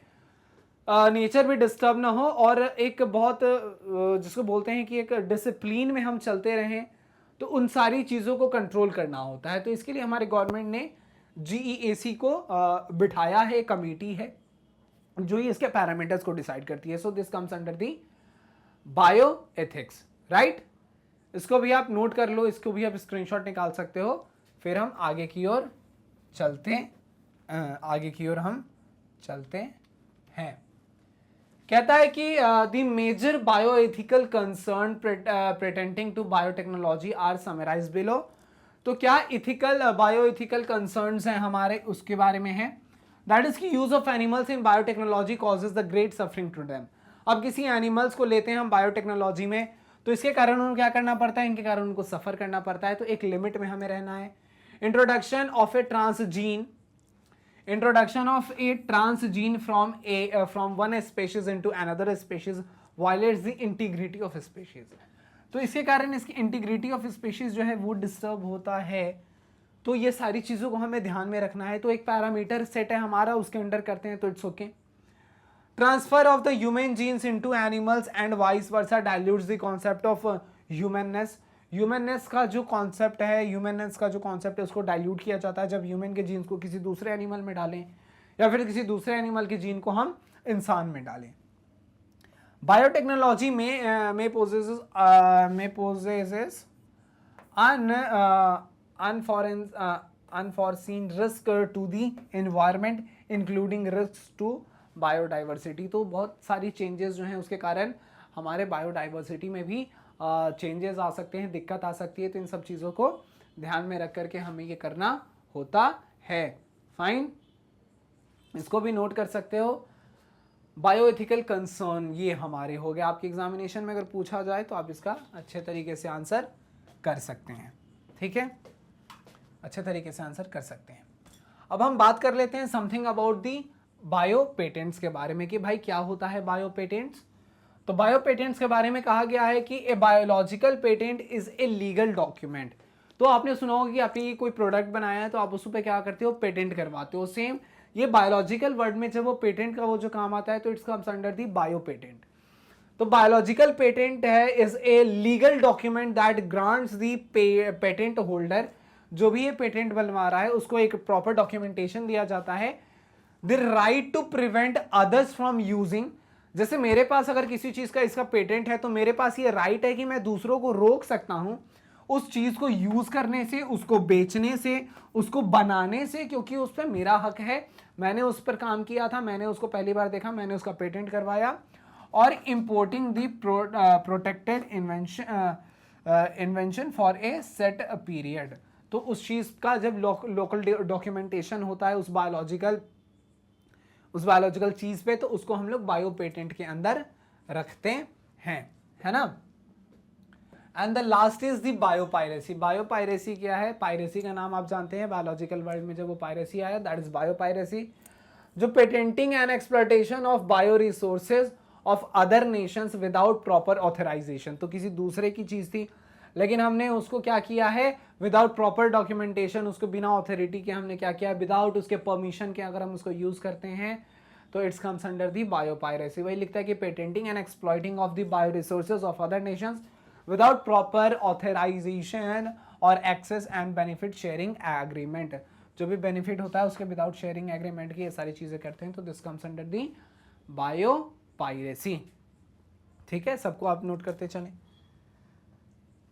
नेचर भी डिस्टर्ब ना हो और एक बहुत जिसको बोलते हैं कि एक डिसिप्लिन में हम चलते रहें, तो उन सारी चीज़ों को कंट्रोल करना होता है। तो इसके लिए हमारे गवर्नमेंट ने GEAC को बिठाया है, कमेटी है जो ही इसके पैरामीटर्स को डिसाइड करती है। So this comes under the bio ethics, right. इसको भी आप नोट कर लो, इसको भी आप स्क्रीनशॉट निकाल सकते हो। फिर हम आगे की ओर चलते हैं। कहता है कि the major bioethical concern pretending to biotechnology are summarised below. तो क्या इथिकल बायोएथिकल कंसर्न्स हैं हमारे, उसके बारे में है। दैट इज की use of animals in biotechnology causes the great suffering to them. अब किसी एनिमल्स को लेते हैं हम बायोटेक्नोलॉजी में, तो इसके कारण उनको क्या करना पड़ता है, इनके कारण उनको सफर करना पड़ता है। तो एक लिमिट में हमें रहना है। Introduction of A transgene from one species into another species violates the integrity of species। तो इसके कारण इसकी इंटीग्रिटी ऑफ स्पीशीज जो है वो डिस्टर्ब होता है। तो ये सारी चीज़ों को हमें ध्यान में रखना है। तो एक पैरामीटर सेट है हमारा, उसके अंडर करते हैं तो it's okay. Transfer of the human genes into animals and vice versa dilutes the concept of humanness का जो कॉन्सेप्ट है उसको डाइल्यूट किया जाता है जब ह्यूमन के जीन्स को किसी दूसरे एनिमल में डालें या फिर किसी दूसरे एनिमल के जीन को हम इंसान में डालें। बायोटेक्नोलॉजी में possesses unforeseen risk to the environment including risk to biodiversity. तो बहुत सारी चेंजेस जो हैं उसके कारण हमारे बायोडाइवर्सिटी में भी चेंजेस आ सकते हैं, दिक्कत आ सकती है। तो इन सब चीज़ों को ध्यान में रख करके हमें ये करना होता है। फाइन, इसको भी नोट कर सकते हो। बायोएथिकल कंसर्न ये हमारे हो गए। आपके एग्जामिनेशन में अगर पूछा जाए तो आप इसका अच्छे तरीके से आंसर कर सकते हैं, ठीक है, अच्छे तरीके से आंसर कर सकते हैं। अब हम बात कर लेते हैं something about the bio patents के बारे में कि भाई क्या होता है बायो पेटेंट्स। तो बायो पेटेंट्स के बारे में कहा गया है कि a biological patent is a legal document. तो आपने सुना होगा कि आपने कोई प्रोडक्ट बनाया है तो आप उस पर क्या करते हो, पेटेंट करवाते हो। सेम ये बायोलॉजिकल वर्ड में जब वो पेटेंट का वो जो काम आता है तो इट्स कम्स अंडर दी बायो पेटेंट। तो बायोलॉजिकल पेटेंट है is a legal document that grants the patent holder, जो भी ये पेटेंट बनवा रहा है उसको एक प्रॉपर डॉक्यूमेंटेशन दिया जाता है, the right to prevent others from using. जैसे मेरे पास अगर किसी चीज का इसका पेटेंट है तो मेरे पास ये राइट है कि मैं दूसरों को रोक सकता हूं उस चीज को यूज करने से, उसको बेचने से, उसको बनाने से, क्योंकि उस पर मेरा हक है। मैंने उस पर काम किया था, मैंने उसको पहली बार देखा, मैंने उसका पेटेंट करवाया। और importing the protected invention for a set period. तो उस चीज का जब लोकल डॉक्यूमेंटेशन होता है उस बायोलॉजिकल चीज पे, तो उसको हम लोग बायो पेटेंट के अंदर रखते हैं, है ना। And the last is the biopiracy. Biopiracy क्या है, पायरेसी का नाम आप जानते हैं, बायोलॉजिकल वर्ल्ड में जब वो पायरेसी आया दैट इज बायोपायरेसी, जो patenting and exploitation of bio resources of other nations without proper authorization. तो किसी दूसरे की चीज थी लेकिन हमने उसको क्या किया है, विदाउट प्रॉपर डॉक्यूमेंटेशन, उसको बिना ऑथोरिटी के हमने क्या किया, विदाउट उसके परमिशन के अगर हम उसको यूज करते हैं तो its comes under the biopiracy. वही लिखता है कि patenting and exploiting of the bio resources of other nations without proper authorisation और access and benefit sharing agreement. जो भी बेनिफिट होता है उसके विदाउट शेयरिंग एग्रीमेंट की ये सारी चीजें करते हैं तो this comes under the biopiracy. ठीक है, सबको आप नोट करते चलें।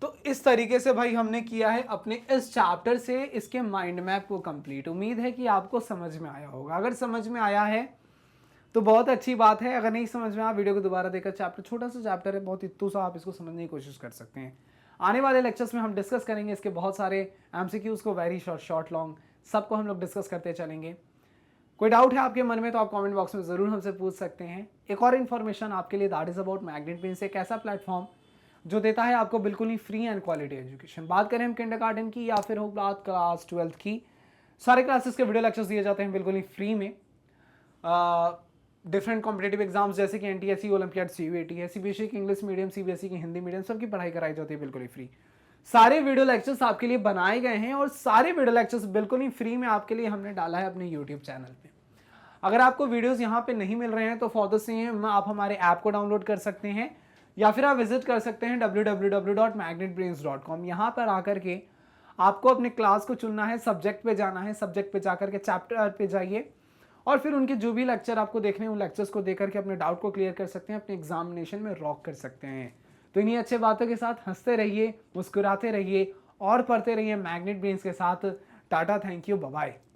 तो इस तरीके से भाई हमने किया है अपने इस चैप्टर से इसके माइंड मैप को कंप्लीट। उम्मीद है कि आपको समझ में आया होगा। अगर समझ में आया है तो बहुत अच्छी बात है, अगर नहीं समझ में आया वीडियो को दोबारा देखकर, चैप्टर छोटा सा चैप्टर है, बहुत इत्तू सा, आप इसको समझने की कोशिश कर सकते हैं। आने वाले लेक्चर्स में हम डिस्कस करेंगे इसके बहुत सारे एमसीक्यूज को, वेरी शॉर्ट लॉन्ग, सबको हम लोग डिस्कस करते चलेंगे। कोई डाउट है आपके मन में तो आप कमेंट बॉक्स में जरूर हमसे पूछ सकते हैं। एक और इन्फॉर्मेशन आपके लिए, that is about Magnet Brains, एक ऐसा प्लेटफॉर्म जो देता है आपको बिल्कुल ही फ्री एंड क्वालिटी एजुकेशन। बात करें हम किंडरगार्टन की या फिर हो बात क्लास 12th की, सारे क्लासेस के वीडियो लेक्चर्स दिए जाते हैं बिल्कुल ही फ्री में। डिफरेंट कॉम्पिटेटिव एग्जाम्स जैसे कि एनटीएससी, ओलंपियाड, सीयूईटी, सीबीएसई की इंग्लिश मीडियम, सीबीएसई की हिंदी मीडियम, सबकी पढ़ाई कराई जाती है बिल्कुल ही फ्री। सारे वीडियो लेक्चर्स आपके लिए बनाए गए हैं और सारे वीडियो लेक्चर्स बिल्कुल ही फ्री में आपके लिए हमने डाला है अपने यूट्यूब चैनल पे। अगर आपको वीडियोस यहाँ पे नहीं मिल रहे हैं तो फॉर द सेम आप हमारे ऐप को डाउनलोड कर सकते हैं या फिर आप विजिट कर सकते हैं www.magnetbrains.com। यहाँ पर आकर के आपको अपने क्लास को चुनना है, सब्जेक्ट पे जाना है, सब्जेक्ट पे जाकर के चैप्टर पे जाइए और फिर उनके जो भी लेक्चर आपको देखने हैं उन लेक्चर्स को देख करके अपने डाउट को क्लियर कर सकते हैं, अपने एग्जामिनेशन में रॉक कर सकते हैं। तो इन्हीं अच्छे बातों के साथ हंसते रहिए, मुस्कुराते रहिए और पढ़ते रहिए मैग्नेट ब्रेन्स के साथ। Tata, thank you, bye bye.